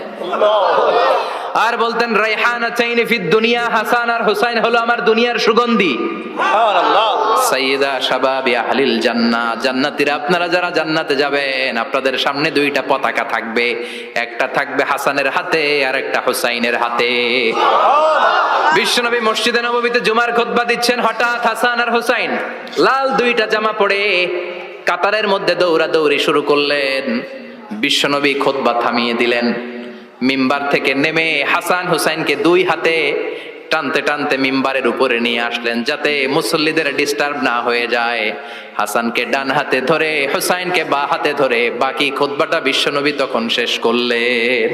আর বলতেন রাইহানাতাইনি ফিদ দুনিয়া, হাসান আর হুসাইন হলো আমার দুনিয়ার সুগন্ধি। সুবহানাল্লাহ। সাইয়্যিদা শাবাবি আহলিল জান্নাহ, জান্নাতীরা আপনারা যারা জান্নাতে যাবেন আপনাদের সামনে দুইটা পতাকা থাকবে, একটা থাকবে হাসানের হাতে আর একটা হুসাইনের হাতে। বিশ্বনবী মসজিদে নববীতে জুমার খুতবা দিচ্ছেন, হঠাৎ হাসান আর হুসাইন লাল দুইটা জামা পরে কাতারের মধ্যে দৌড়াদৌড়ি শুরু করলেন। বিশ্বনবী খুতবা থামিয়ে দিলেন, মিম্বার থেকে নেমে হাসান হুসাইনকে দুই হাতে টানতে টানতে মিম্বারের উপরে নিয়ে আসলেন যাতে মুসল্লিদের ডিস্টার্ব না হয়ে যায়। হাসানকে ডান হাতে ধরে হুসাইনকে বাঁ হাতে ধরে বাকি খুতবাটা বিশ্বনবী তখন শেষ করলেন।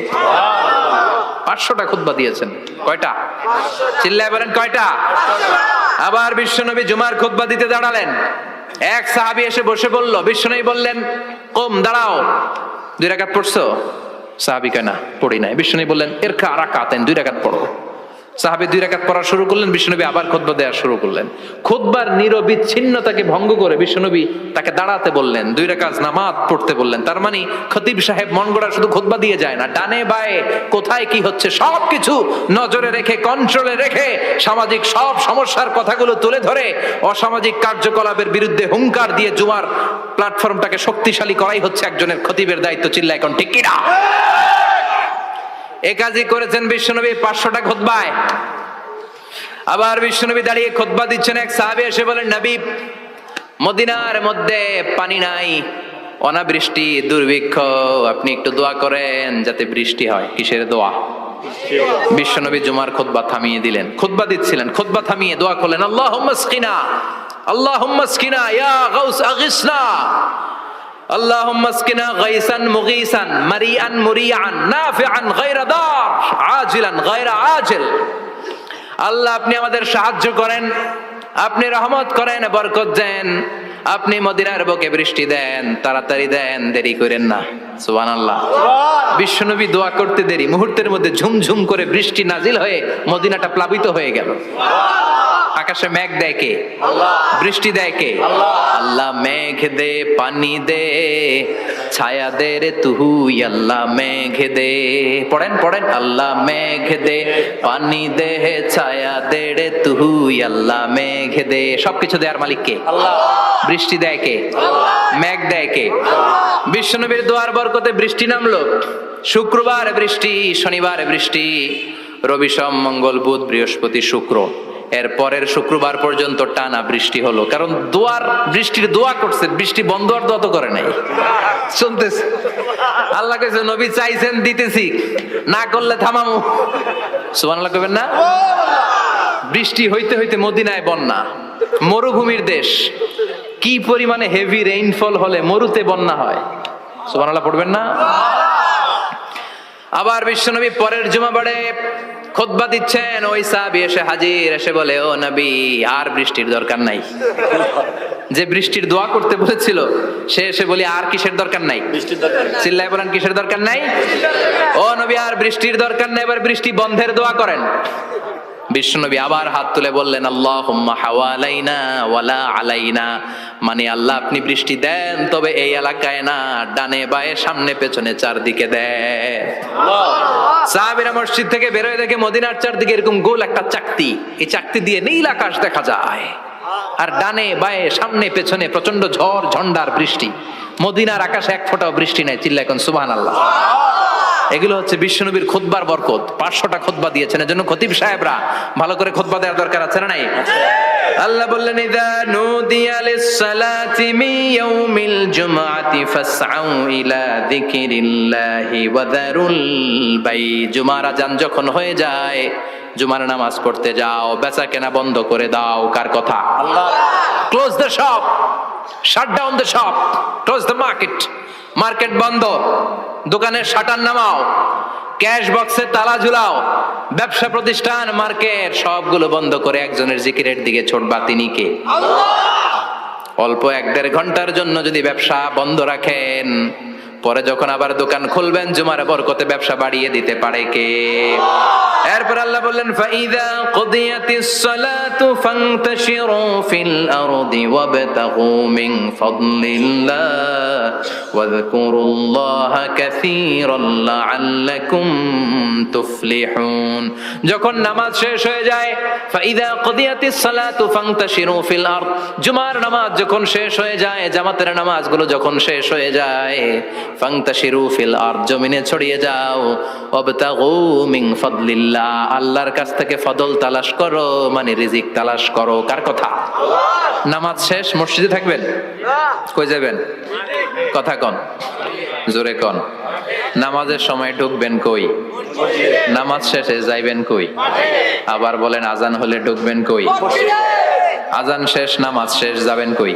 500টা খুতবা দিয়েছেন। কয়টা? চিল্লায় বলেন কয়টা? আবার বিশ্বনবী জুমার খুতবা দিতে দাঁড়ালেন। এক সাহাবী এসে বসে বলল, বিশ্বনবী বললেন কম, দাঁড়াও, 2 রাকাত পড়ছো? সাহাবী কয় না পড়ি নাই। বিশ্বনবী বললেন ইরকা রাকাতাইন, 2 রাকাত পড়ো। সাহাবী 2 রাকাত পড়া শুরু করলেন, বিশ্বনবী আবার খুতবা দেওয়া শুরু করলেন। খুতবার নিরবিচ্ছিন্নতাকে ভঙ্গ করে বিশ্বনবী তাকে দাঁড়াতে বললেন, 2 রাকাত নামাজ পড়তে বললেন। তার মানে খতিব সাহেব মন গড়া শুধু খুতবা দিয়ে যায় না, ডানে বায়ে কোথায় কি হচ্ছে সবকিছু নজরে রেখে, কন্ট্রোলে রেখে সামাজিক সব সমস্যার কথাগুলো তুলে ধরে অসামাজিক কার্যকলাপের বিরুদ্ধে হুঙ্কার দিয়ে জুমার প্ল্যাটফর্মটাকে শক্তিশালী করাই হচ্ছে একজনের খতিবের দায়িত্ব। চিল্লা এখন ঠিক কিনা? এ কাজই করেছেন বিশ্বনবী 500টা খুতবায়। আবার বিশ্বনবী দাঁড়িয়ে খুতবা দিচ্ছেন, এক সাহাবী এসে বলেন, নবী মদিনার মধ্যে পানি নাই, অনাবৃষ্টি, দুর্ভিক্ষ, আপনি একটু দোয়া করেন যাতে বৃষ্টি হয়। কিসের দোয়া? বিশ্বনবী জুমার খুতবা থামিয়ে দিলেন, খুতবা দিচ্ছিলেন, খুতবা থামিয়ে দোয়া করলেন, আল্লাহুম্মা আসকিনা, আল্লাহুম্মা আসকিনা ইয়া গাউস আগিসনা, আল্লাহুম্মা আসকিনা গাইসান মুগীসান মারিআন মুরিআন নাফিআন গায়রা দার আজিলান গায়রা আজিল। আল্লাহ আপনি আমাদের সাহায্য করেন, আপনি রহমত করেন, বরকত দেন, আপনি মদিনার বুকে বৃষ্টি দেন, তাড়াতাড়ি দেন, দেরি করেন না। সুবহানাল্লাহ। বিশ্বনবী দোয়া করতে দেরি, মুহূর্তের মধ্যে ঝুমঝুম করে বৃষ্টি নাজিল হয়ে মদিনাটা প্লাবিত হয়ে গেল। আকাশে মেঘ দেয় কে? আল্লাহ। বৃষ্টি দেয় কে? আল্লাহ। আল্লাহ মেঘ দে, পানি দে, ছায়া দে রে তুই, আল্লাহ মেঘ দে। পড়েন পড়েন, আল্লাহ মেঘ দে, পানি দে, ছায়া দে রে তুই, আল্লাহ মেঘ দে। সবকিছু দেয়ার মালিক কে? আল্লাহ। বৃষ্টি দেয় কে? আল্লাহ। মেঘ দেয় কে? আল্লাহ। বিশ্বনবীর দোয়ার বরকতে বৃষ্টি নামলো। শুক্রবার বৃষ্টি, শনিবার বৃষ্টি, রবি সোম মঙ্গল বুধ বৃহস্পতি শুক্র, এর পরের শুক্রবার পর্যন্ত টানা বৃষ্টি হলো। কারণ দোয়ার বৃষ্টির দোয়া করছে, বৃষ্টি বন্ধ আর দোয়া তো করে নাই, চলতেছে। আল্লাহ কইছে নবী চাইছেন দিতেছি, না করলে থামামু। সুবহানাল্লাহ কইবেন না? বৃষ্টি হইতে হইতে মদিনায় বন্যা, মরুভূমির দেশ, কি পরিমাণে হেভি রেইনফল হলে মরুতে বন্যা হয়। সুবহানাল্লাহ পড়বেন না? আবার বিশ্বনবী পরের জুমাবারে খুতবা দিচ্ছেন, ওই সাহাবী এসে হাজির, এসে বলে, ও নবী আর বৃষ্টির দরকার নাই। যে বৃষ্টির দোয়া করতে বলেছিল সে এসে বলি আর কিসের দরকার নাই? চিল্লায় বলেন কিসের দরকার নাই? ও নবী আর বৃষ্টির দরকার নাই, এবার বৃষ্টি বন্ধের দোয়া করেন। বিশ্বনবী আবার হাত তুলে বললেন, আল্লাহুম্মা হাওয়ালাইনা ওয়ালা আলাইনা, মানে আল্লাহ আপনি বৃষ্টি দেন তবে এই এলাকায় না, ডানে বায়ে সামনে পেছনে চারদিকে দেন। সাহাবীরা মসজিদ থেকে বের হয়ে দেখে মদিনার চারদিকে এরকম গোল একটা চাকতি, এই চাকতি দিয়ে নীল আকাশ দেখা যায়, আর ডানে বায়ে সামনে পেছনে প্রচন্ড ঝড় ঝন্ডার বৃষ্টি। মদিনার আকাশে এক ফোঁটাও বৃষ্টি নাই। চিল্লা এখন সুবহানাল্লাহ। এগুলো হচ্ছে বিশ্বনবীর খুতবার বরকত। 500টা খুতবা দিয়েছেন, এজন্য খতিব সাহেবরা ভালো করে খুতবা দেওয়ার দরকার আছে না নাই? আল্লাহ বললেন, ইযা নুদিয়া লিস-সালাতি মিন ইয়াউমিল জুমআতি ফাসআউ ইলা যিকরিল্লাহি ওয়া যারুল বাই। জুমার আযান যখন হয়ে যায় জুমার নামাজ পড়তে যাও, বেচা কেনা বন্ধ করে দাও। কার কথা? Allah. Close the shop, shut down the shop, close the market. Market বন্ধ, দোকানের শাটার নামাও, ক্যাশ বক্সে তালা ঝুলাও, ব্যবসা প্রতিষ্ঠান, মার্কেট সবগুলো বন্ধ করে একজনের জিকিরের দিকে ছুটবা। তিনি কে? আল্লাহ। অল্প 1-1.5 ঘন্টার জন্য যদি ব্যবসা বন্ধ রাখেন, পরে যখন আবার দোকান খুলবেন জুমার বরকতে ব্যবসা বাড়িয়ে দিতে পারে কে? এরপর আল্লাহ বললেন ফাইদা কুদিয়াতিস সালাতু ফান্তাশিরু ফিল আরদি ওয়াবতাগু মিন ফাদলিল্লাহ ওয়াযকুরুল্লাহা কাসীরান লাআল্লাকুম তুফলিহুন। যখন নামাজ শেষ হয়ে যায়, ফাইদা কুদিয়াতিস সালাতু ফান্তাশিরু ফিল আরদ, জুমার নামাজ যখন শেষ হয়ে যায়, জামাতের নামাজগুলো যখন শেষ হয়ে যায়, ফান্তাশিরু ফিল আরদ, জমিনে ছড়িয়ে যাও, ওয়াবতাগু মিন ফাদলিল্লাহ, আল্লাহর কাছ থেকে ফদল তালাশ করো, মানে রিজিক তালাশ করো। কার কথা? আল্লাহ। নামাজ শেষ মসজিদে থাকবেন? কই যাবেন? কথা কন, জোরে কন। নামাজের সময় ঢুকবেন কই? নামাজ শেষে যাইবেন কই? আবার বলেন আজান হলে ঢুকবেন কই? আজান শেষ, নামাজ শেষ, যাবেন কই?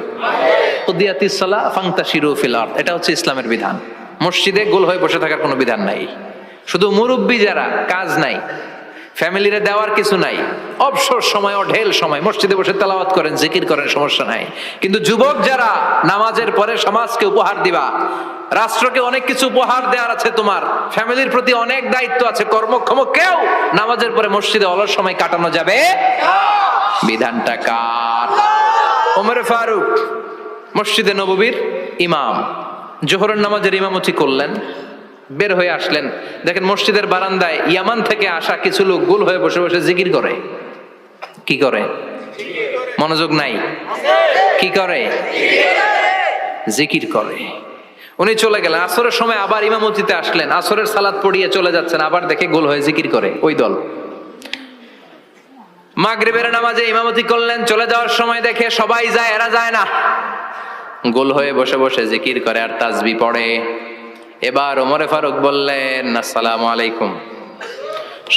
কুদিয়াতিস সালাহ ফান্তাশিরু ফিল আরদ, এটা হচ্ছে ইসলামের বিধান। মসজিদে গোল হয়ে বসে থাকার কোনো বিধান নাই। শুধু মুরব্বী যারা, কাজ নাই, ফ্যামিলিরে দেওয়ার কিছু নাই, অবসর সময়, অঢেল সময় মসজিদে বসে তেলাওয়াত করেন, জিকির করেন, সমস্যা নাই। কিন্তু যুবক যারা, নামাজের পরে সমাজকে উপহার দিবা, রাষ্ট্রকে অনেক কিছু উপহার দেওয়ার আছে, তোমার ফ্যামিলির প্রতি অনেক দায়িত্ব আছে, কর্মক্ষম কেউ নামাজের পরে মসজিদে অলস সময় কাটানো যাবে? বিধানটা কার? ওমর ফারুক মসজিদে নববীর ইমাম, জোহরের নামাজের ইমামতি করলেন, বের হয়ে আসলেন, দেখেন মসজিদের বারান্দায় ইয়ামান থেকে আসা কিছু লোক গোল হয়ে বসে বসে জিকির করে। কি করে? মনোযোগ নাই? কি করে? জিকির করে। উনি চলে গেলেন, আসরের সময় আবার ইমামতিতে আসলেন, আসরের সালাত পড়িয়ে চলে যাচ্ছেন, আবার দেখে গোল হয়ে জিকির করে ওই দল। মাগরিবের নামাজে ইমামতি করলেন, চলে যাওয়ার সময় দেখে সবাই যায়, এরা যায় না, গোল হয়ে বসে বসে জিকির করে আর তাসবিহ পড়ে। এবার ওমরে ফারুক বললেন আসসালামু আলাইকুম।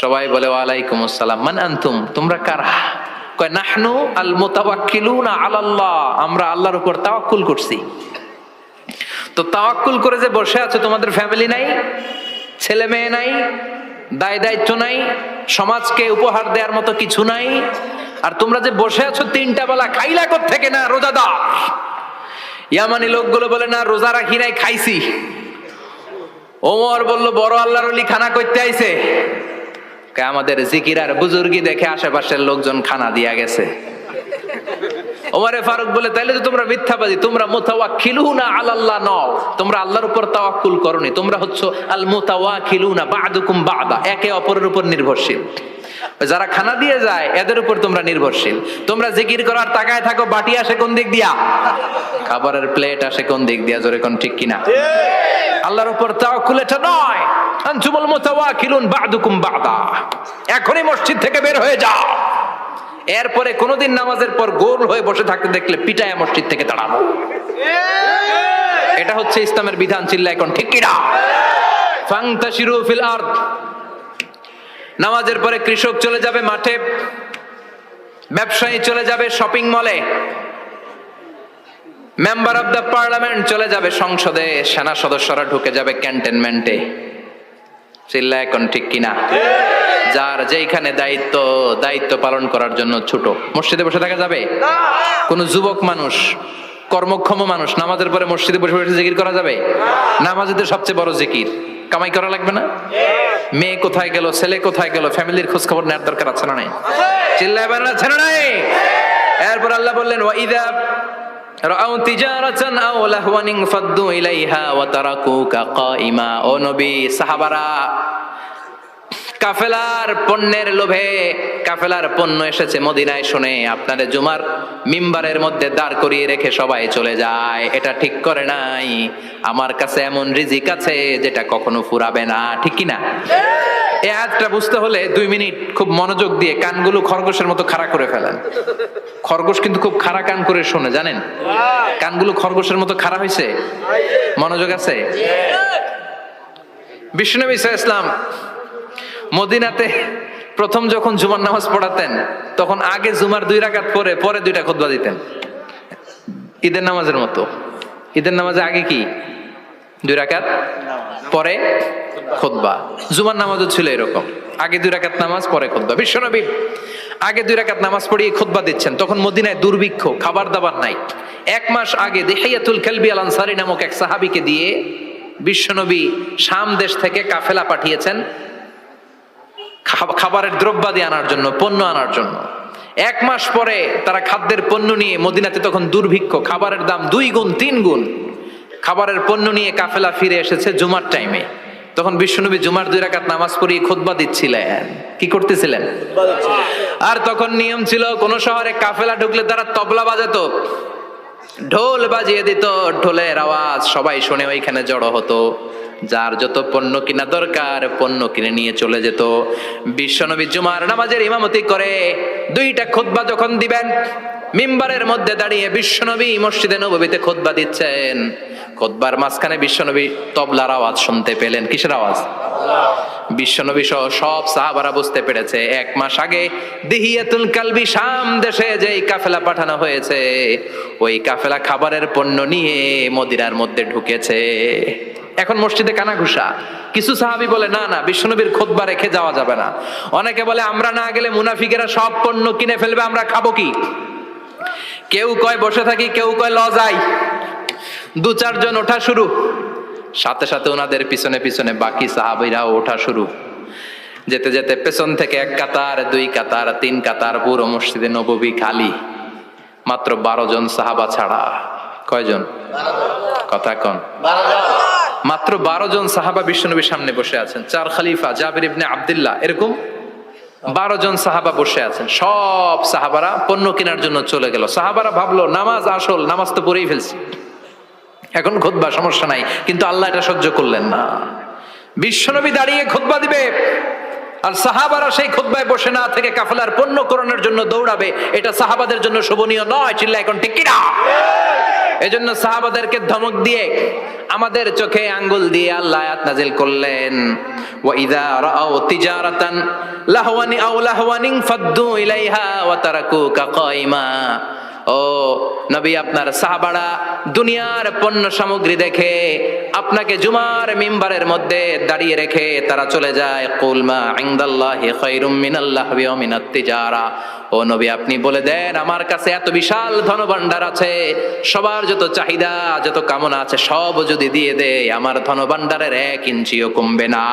সবাই বলে ওয়ালাইকুম আসসালাম। মান আনতুম, তোমরা কারা? কয় নাহনু আল মুতাওয়াক্কিলুনা আলাল্লাহ, আমরা আল্লাহর উপর তাওয়াক্কুল করছি। তো তাওয়াক্কুল করে যে বসে আছো, তোমাদের ফ্যামিলি নাই, ছেলে মেয়ে নাই, দায় দায়িত্ব নাই, সমাজকে উপহার দেওয়ার মতো কিছু নাই, আর তোমরা যে বসে আছো 3টা বেলা খাইলা কোত্থেকে? না রোজাদার। ইয়ামানি লোকগুলো বলে না রোজা রাখি নাই, খাইছি। ওমর বলল বড় আল্লাহর ওলি খানা করতে আইছে। আমাদের জিকির আর বুজুর্গি দেখে আশেপাশের লোকজন খানা দিয়া গেছে। ওমরে ফারুক বলে তাইলে তো তোমরা মিথ্যাবাদী, তোমরা মুতাওয়াক্কিলুনা আলাল্লাহ নও, তোমরা আল্লাহর উপর তাওয়াক্কুল করনি, তোমরা হচ্ছে আল মুতাওয়াক্কিলুনা বা'দুকুম বা'দা, একে অপরের উপর নির্ভরশীল। যারা খানা দিয়ে যায় এদের উপর তোমরা নির্ভরশীল। তোমরা জিকির করার তাকায় থাকো, বাটি আসে কোন দিক দিয়া, খাবারের প্লেট আসে কোন দিক দিয়া, জোরে কোন ঠিক কিনা? আল্লাহর উপর তাওয়াক্কুল এটা নয়। আনতুমুল মুতাওয়াক্কিলুন বা'দুকুম বা'দা, এখনই মসজিদ থেকে বের হয়ে যাও। এরপরে কোনদিন নামাজের পর গোল হয়ে বসে থাকতে দেখলে পিটায় মসজিদ থেকে তাড়াবো। এটা হচ্ছে ইসলামের বিধান। চিল্লা এখন ঠিক কিনা? ফান্তাশিরু ফিল আরদ। নামাজের পরে কৃষক চলে যাবে মাঠে, ব্যবসায়ী চলে যাবে শপিং মলে, মেম্বার অফ দ্য পার্লামেন্ট চলে যাবে সংসদে, সেনা সদস্যরা ঢুকে যাবে ক্যান্টনমেন্টে। চিল্লা এখন ঠিক কিনা? যার যেখানে দায়িত্ব পালন করার জন্য ছোট, মসজিদে বসে থাকা যাবে? কোন যুবক মানুষ, কর্মক্ষম মানুষ নামাজের পরে মসজিদে বসে বসে জিকির করা যাবে? নামাজের সবচেয়ে বড় জিকির। কামাই করা লাগবে না? মেয়ে কোথায় গেল, ছেলে কোথায় গেল, ফ্যামিলির খোঁজ খবর নেওয়ার দরকার আছে না নাই? চিল্লায় বলেন আছে না নাই? এরপর আল্লাহ বললেন ওয়াইদা রাআউ তিজারাতান আও লাহওয়ান ফাদ্দু ইলাইহা ওয়া তারাকুকা কাইমা। ও নবী, সাহাবারা কাফেলার পণ্যের লোভে, কাফেলার পণ্য এসেছে মদিনায় শুনে আপনাদের জুমার মিম্বারের মধ্যে দাঁড় করিয়ে রেখে সবাই চলে যায়। এটা ঠিক করে নাই। আমার কাছে এমন রিজিক আছে যেটা কখনো ফুরাবে না, ঠিক কি না? এই আয়াতটা বুঝতে হলে 2 মিনিট খুব মনোযোগ দিয়ে কানগুলো খরগোশের মতো খাড়া করে ফেলেন। খরগোশ কিন্তু খুব খাড়া কান করে শোনে, জানেন? কানগুলো খরগোশের মতো খাড়া হয়েছে। মনোযোগ আছে? বিশ্বনবী সাল্লাল্লাহু আলাইহি ওয়াসাল্লাম মদিনাতে প্রথম যখন জুমার নামাজ পড়াতেন তখন আগে জুমার 2 রাকাত পরে পরে 2টা খুতবা দিতেন, ঈদের নামাজের মতো। ঈদের নামাজে আগে কি 2 রাকাত, পরে খুতবা। জুমার নামাজও ছিল এরকম, আগে 2 রাকাত নামাজ পরে খুতবা। বিশ্বনবী আগে 2 রাকাত নামাজ পড়িয়ে খুতবা দিচ্ছেন, তখন মদিনায় দুর্ভিক্ষ, খাবার দাবার নাই। 1 মাস আগে দিহিয়াতুল কালবি আল আনসারী নামক এক সাহাবীকে দিয়ে বিশ্বনবী শাম দেশ থেকে কাফেলা পাঠিয়েছেন খাবারের দ্রব্যাদি আনার জন্য, পণ্য আনার জন্য। 1 মাস পরে তারা খাদ্যের পণ্য নিয়ে, মদিনাতে তখন দুর্ভিক্ষ, খাবারের দাম 2 গুণ 3 গুণ, খাবারের পণ্য নিয়ে কাফেলা ফিরে এসেছে জুমার টাইমে। তখন বিশ্বনবী জুমার 2 রাকাত নামাজ পড়িয়ে খুতবা দিচ্ছিলেন। কি করতেছিলেন? আর তখন নিয়ম ছিল, কোন শহরে কাফেলা ঢুকলে তারা তবলা বাজাতো, ঢোল বাজিয়ে দিত, ঢোলের আওয়াজ সবাই শুনে ওইখানে জড়ো হতো। যার যত পণ্য কিনা দরকার পণ্য কিনে নিয়ে চলে যেত। বিশ্বনবী জুমার নামাজের ইমামতি করে 2টা খুতবা যখন দিবেন, মিম্বারের মধ্যে দাঁড়িয়ে বিশ্বনবী মসজিদে নববীতে খুতবা দিচ্ছেন। খুতবার মাঝখানে বিশ্বনবী তবলার আওয়াজ শুনতে পেলেন। কিসের আওয়াজ? বিশ্বনবী সহ সব সাহাবারা বুঝতে পেরেছে 1 মাস আগে দিহিয়াতুল কালবি শাম দেশে যেই কাফেলা পাঠানো হয়েছে, ওই কাফেলা খাবারের পণ্য নিয়ে মদিনার মধ্যে ঢুকেছে। এখন মসজিদে কানাঘুষা। কিছু সাহাবী বলে না না, বিশ্বনবীর খুতবা রেখে যাওয়া যাবে না। অনেকে বলে আমরা না গেলে মুনাফিকেরা সব পণ্য কিনে ফেলবে, আমরা খাবো কি? কেউ কয় বসে থাকি, কেউ কয় ল যাই। 2-4 জন ওঠা শুরু, সাথে সাথে ওনাদের পিছনে পিছনে বাকি সাহাবীরাও ওঠা শুরু। যেতে যেতে পেছন থেকে 1 কাতার, 2 কাতার, 3 কাতার, পুরো মসজিদে নববী খালি, মাত্র 12 জন সাহাবা ছাড়া। কয়জন? কথা কন। মাত্র 12 জন সাহাবা বিশ্বনবীর সামনে বসে আছেন। 4 খলিফা, জাবির ইবনে আব্দুল্লাহ, এরকম 12 জন সাহাবা বসে আছেন। সব সাহাবারা পণ্য কেনার জন্য চলে গেল। সাহাবারা ভাবলো নামাজ আসল, নামাজ তো পড়েই ফেলছি, এখন খুতবা সমস্যা নাই। কিন্তু আল্লাহ এটা সহ্য করলেন না। বিশ্বনবী দাঁড়িয়ে খুতবা দিবে আর সাহাবারা সেই খুতবায় বসে না থেকে কাফেলার পণ্য কোরআনের জন্য দৌড়াবে, এটা সাহাবাদের জন্য শোভনীয় নয়। চিল্লা এখন ঠিক কিনা? এজন্য সাহাবাদেরকে ধমক দিয়ে, আমাদের চোখে আঙ্গুল দিয়ে আল্লাহ আয়াত নাজিল করলেন, ওয়া ইযা রাআউ তিজারাতান লাহওয়ান আও লাহওয়ানিন ফাদ্দু ইলাইহা ওয়া তারাকুকা কাইমা। ও নবী, আপনার সাহাবারা দুনিয়ার পণ্য সামগ্রী দেখে আপনাকে জুমার মিম্বারের মধ্যে দাঁড়িয়ে রেখে তারা চলে যায়। কুল মা ইনদাল্লাহি খায়রুম মিনাল্লাহি ওয়া মিনাত তিজারা। ও নবী, আপনি বলে দেন আমার কাছে এত বিশাল ধনভাণ্ডার আছে, সবার যত চাহিদা যত কামনা আছে সব যদি দিয়ে দেয় আমার ধনভাণ্ডারের 1 ইঞ্চিও কমবে না।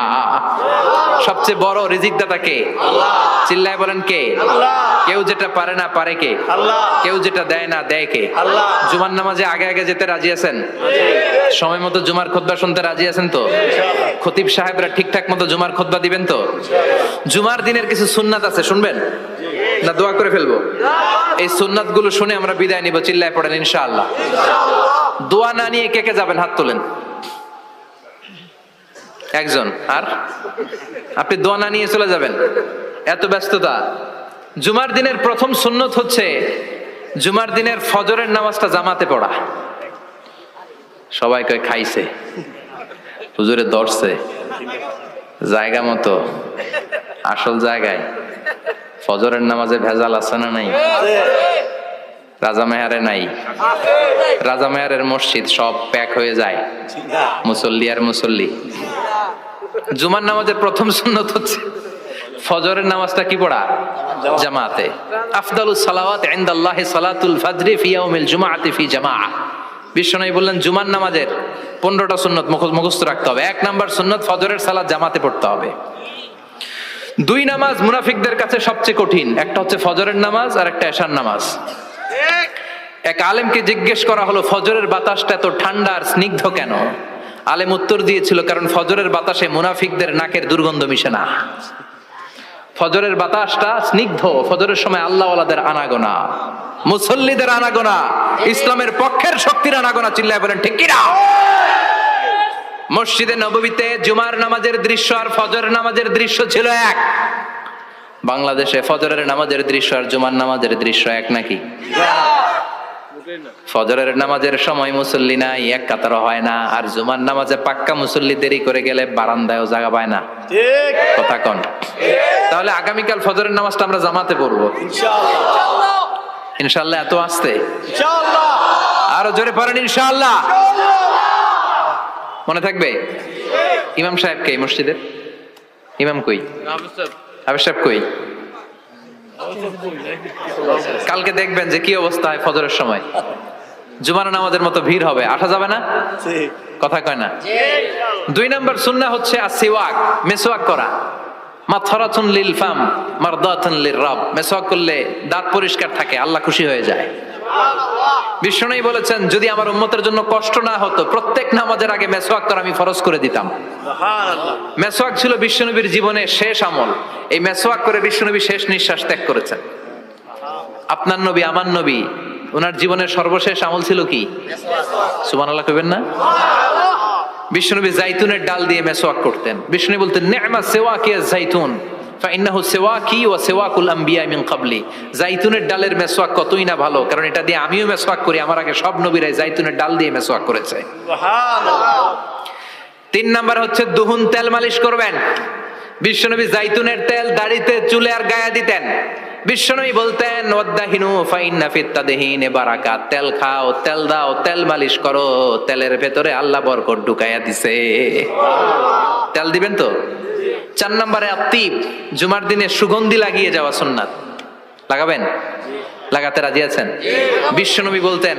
সবচেয়ে বড় রিজিক দাতা কে? আল্লাহ। চিল্লায় বলেন কে? আল্লাহ। কেউ যেটা পারে না পারে কে? আল্লাহ। কেউ যেটা দেয় না দেয় কে? আল্লাহ। জুমার নামাজে আগে আগে যেতে রাজি আছেন? সময় মতো জুমার খুতবা শুনতে রাজি আছেন তো? খতিব সাহেবরা ঠিকঠাক মতো জুমার খুতবা দিবেন তো? জুমার দিনের কিছু সুন্নাত আছে, শুনবেন না দোয়া করে ফেলবো? এই সুন্নাত গুলো শুনে আমরা বিদায় নিব। চিল্লায় পড়েন ইনশাআল্লাহ। দোয়া না নিয়ে কে কে যাবেন? হাত তোলেন। একজন। আর আপনি দোয়া না নিয়ে চলে যাবেন? এত ব্যস্ততা। জুমার দিনের প্রথম সুন্নত হচ্ছে জুমার দিনের ফজরের নামাজটা জামাতে পড়া। সবাই কয় খাইছে, হুজুরে ধরছে জায়গা মতো, আসল জায়গায়। ফজরের নামাজে ভেজাল আছে না নাই? রাজা মেহারে নাই? রাজা মেহারের মসজিদ সব প্যাক হয়ে যায়, মুসল্লি আর মুসল্লি। জুমার নামাজের প্রথম সুন্নত হচ্ছে ফজরের নামাজটা কি পড়া? জামাতে। আফদালুস সালাওয়াত ইনদাল্লাহি সালাতুল ফাজরি ফি ইয়াউমিল জুমআতি ফি জামাআহ। বিশ্বনবী বললেন জুমার নামাজের 15টা সুন্নত মুখস্থ রাখতে হবে। 1 নাম্বার সুন্নত ফজরের সালাত জামাতে পড়তে হবে। 2 নামাজ মুনাফিকদের কাছে সবচেয়ে কঠিন, একটা হচ্ছে ফজরের নামাজ আর একটা এশার নামাজ। এক আলেমকে জিজ্ঞেস করা হলো ফজরের বাতাসটা এত ঠান্ডা আর স্নিগ্ধ কেন? আলেম উত্তর দিয়েছিল, কারণ ফজরের বাতাসে মুনাফিকদের নাকের দুর্গন্ধ মিশে না। ফজরের বাতাসটা স্নিগ্ধ, ফজরের সময় আল্লাহওয়ালাদের আনাগোনা, মুসল্লিদের আনাগোনা, ইসলামের পক্ষের শক্তির আনাগোনা। চিল্লায় বলেন ঠিক কিনা? মসজিদে নববীতে জুমার নামাজের দৃশ্য আর ফজরের নামাজের দৃশ্য ছিল এক। বাংলাদেশে ফজরের নামাজের দৃশ্য আর জুমার নামাজের দৃশ্য এক নাকি? ফজরের নামাজের সময় মুসল্লি নাই, 1 কাতারও হয় না। আর জুমার নামাজে পাক্কা মুসল্লি দেরি করে গেলে বারান্দায়ও জায়গা পায় না। কথা কন। তাহলে আগামীকাল ফজরের নামাজটা আমরা জামাতে পড়বো ইনশাআল্লাহ ইনশাআল্লাহ। এত আসতে ইনশাআল্লাহ আরো জোরে পড়েন ইনশাআল্লাহ। মনে থাকবে? ইমাম সাহেব কে মসজিদের? ইমাম কই? আবেদ সাহেব কই? কালকে দেখবেন যে কি অবস্থা হয় ফজরের সময়। জুমার নামাজের মতো ভিড় হবে, আসা যাবে না? ঠিক কথা কয় না? 2 নম্বর সুন্নাহ হচ্ছে আসিওয়াক, মেসওয়াক করা। মাথরাতুন লিল ফাম মারদাতুন লির রব। মেসওয়াক করলে দাঁত পরিষ্কার থাকে, আল্লাহ খুশি হয়ে যায়। বিষ্ণু বলেছেন যদি আমার উম্মতের জন্য কষ্ট না হতো প্রত্যেক নামাজের আগে মেসওয়াক করা আমি ফরজ করে দিতাম। সুবহানাল্লাহ মেসওয়াক ছিল বিশ্বনবীর জীবনের শেষ আমল। এই মেসওয়াক করে বিশ্বনবী শেষ নিঃশ্বাস ত্যাগ করেছেন। আপনার নবী আমার নবী ওনার জীবনের সর্বশেষ আমল ছিল কি? সুবহানাল্লাহ কইবেন না? বিশ্বনবী জাইতুনের ডাল দিয়ে মেসওয়াক করতেন। বিষ্ণু বলতেন নি'মা সিওয়াকিয়া জাইতুন ফাইন্নাহু সিওয়াকি ওয়া সিওয়াকুল আম্বিয়া মিন ক্বাবলি। জাইতুনের ডালের মেসওয়াক কতই না ভালো, কারণ এটা দিয়ে আমিও মেসওয়াক করি, আমার আগে সব নবীরাই জাইতুনের ডাল দিয়ে মেসওয়াক করেছে। সুবহানাল্লাহ 3 নাম্বার হচ্ছে দুহুন, তেল মালিশ করবেন। বিশ্বনবী জাইতুনের তেল দাড়িতে চুলে আর গায়ে দিতেন। বিশ্বনবী বলতেন ওয়াদাহিনু ফাইন্না ফিত তাদহিনে বারাকাত। তেল খাও, তেল দাও, তেল মালিশ করো, তেলের ভেতরে আল্লাহ বরকত ঢুকাইয়া দিছে। তেল দিবেন তো? 4 নম্বরে আত্তিব, জুমার দিনে সুগন্ধি লাগিয়ে যাওয়া সুন্নাত। লাগাবেন? লাগাতে রাজি আছেন? বিশ্বনবী বলতেন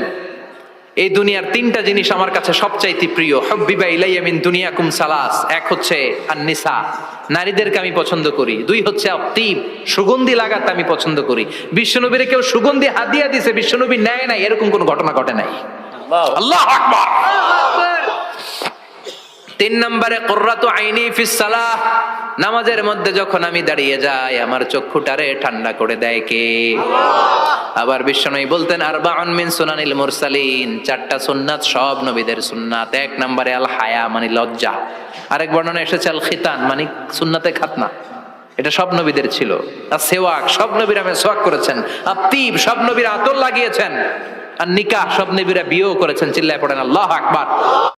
এই দুনিয়ার 3টা জিনিস আমার কাছে সবচাইতে প্রিয়। হুব্বিবা ইলাইয়া মিন দুনিয়াকুম সালাস। 1 হচ্ছে আন-নিসা, নারীদেরকে আমি পছন্দ করি। 2 হচ্ছে আত্তিব, সুগন্ধি লাগাতে আমি পছন্দ করি। বিশ্বনবীর কেউ সুগন্ধি হাদিয়া দিয়েছে, বিশ্বনবী নেয় নাই, এরকম কোন ঘটনা ঘটে নাই। আল্লাহু আকবার। 3 নম্বরে কুররাতু আইনি ফিস সালাহ। নামাজের মধ্যে যখন আমি দাঁড়িয়ে যাই আমার চক্ষুটারে ঠান্ডা করে দেয় কে? আবার বিশ্বনবী বলতেন আরবাউন মিন সুনানিল মুরসালিন। 4টা সুন্নাত সব নবীদের সুন্নাত। 1 নম্বরে আল হায়া মানে লজ্জা। আরেক বর্ণনা এসেছে আল খিতান মানে সুন্নাতে খাতনা, এটা সব নবীদের ছিল। আর সেওয়াক, সব নবীরা মেসওয়াক করেছেন। আত্তিব, সব নবীরা আতর লাগিয়েছেন। আর নিকাহ, সব নবীরা বিয়েও করেছেন। চিল্লায় পড়েন আল্লাহু আকবার।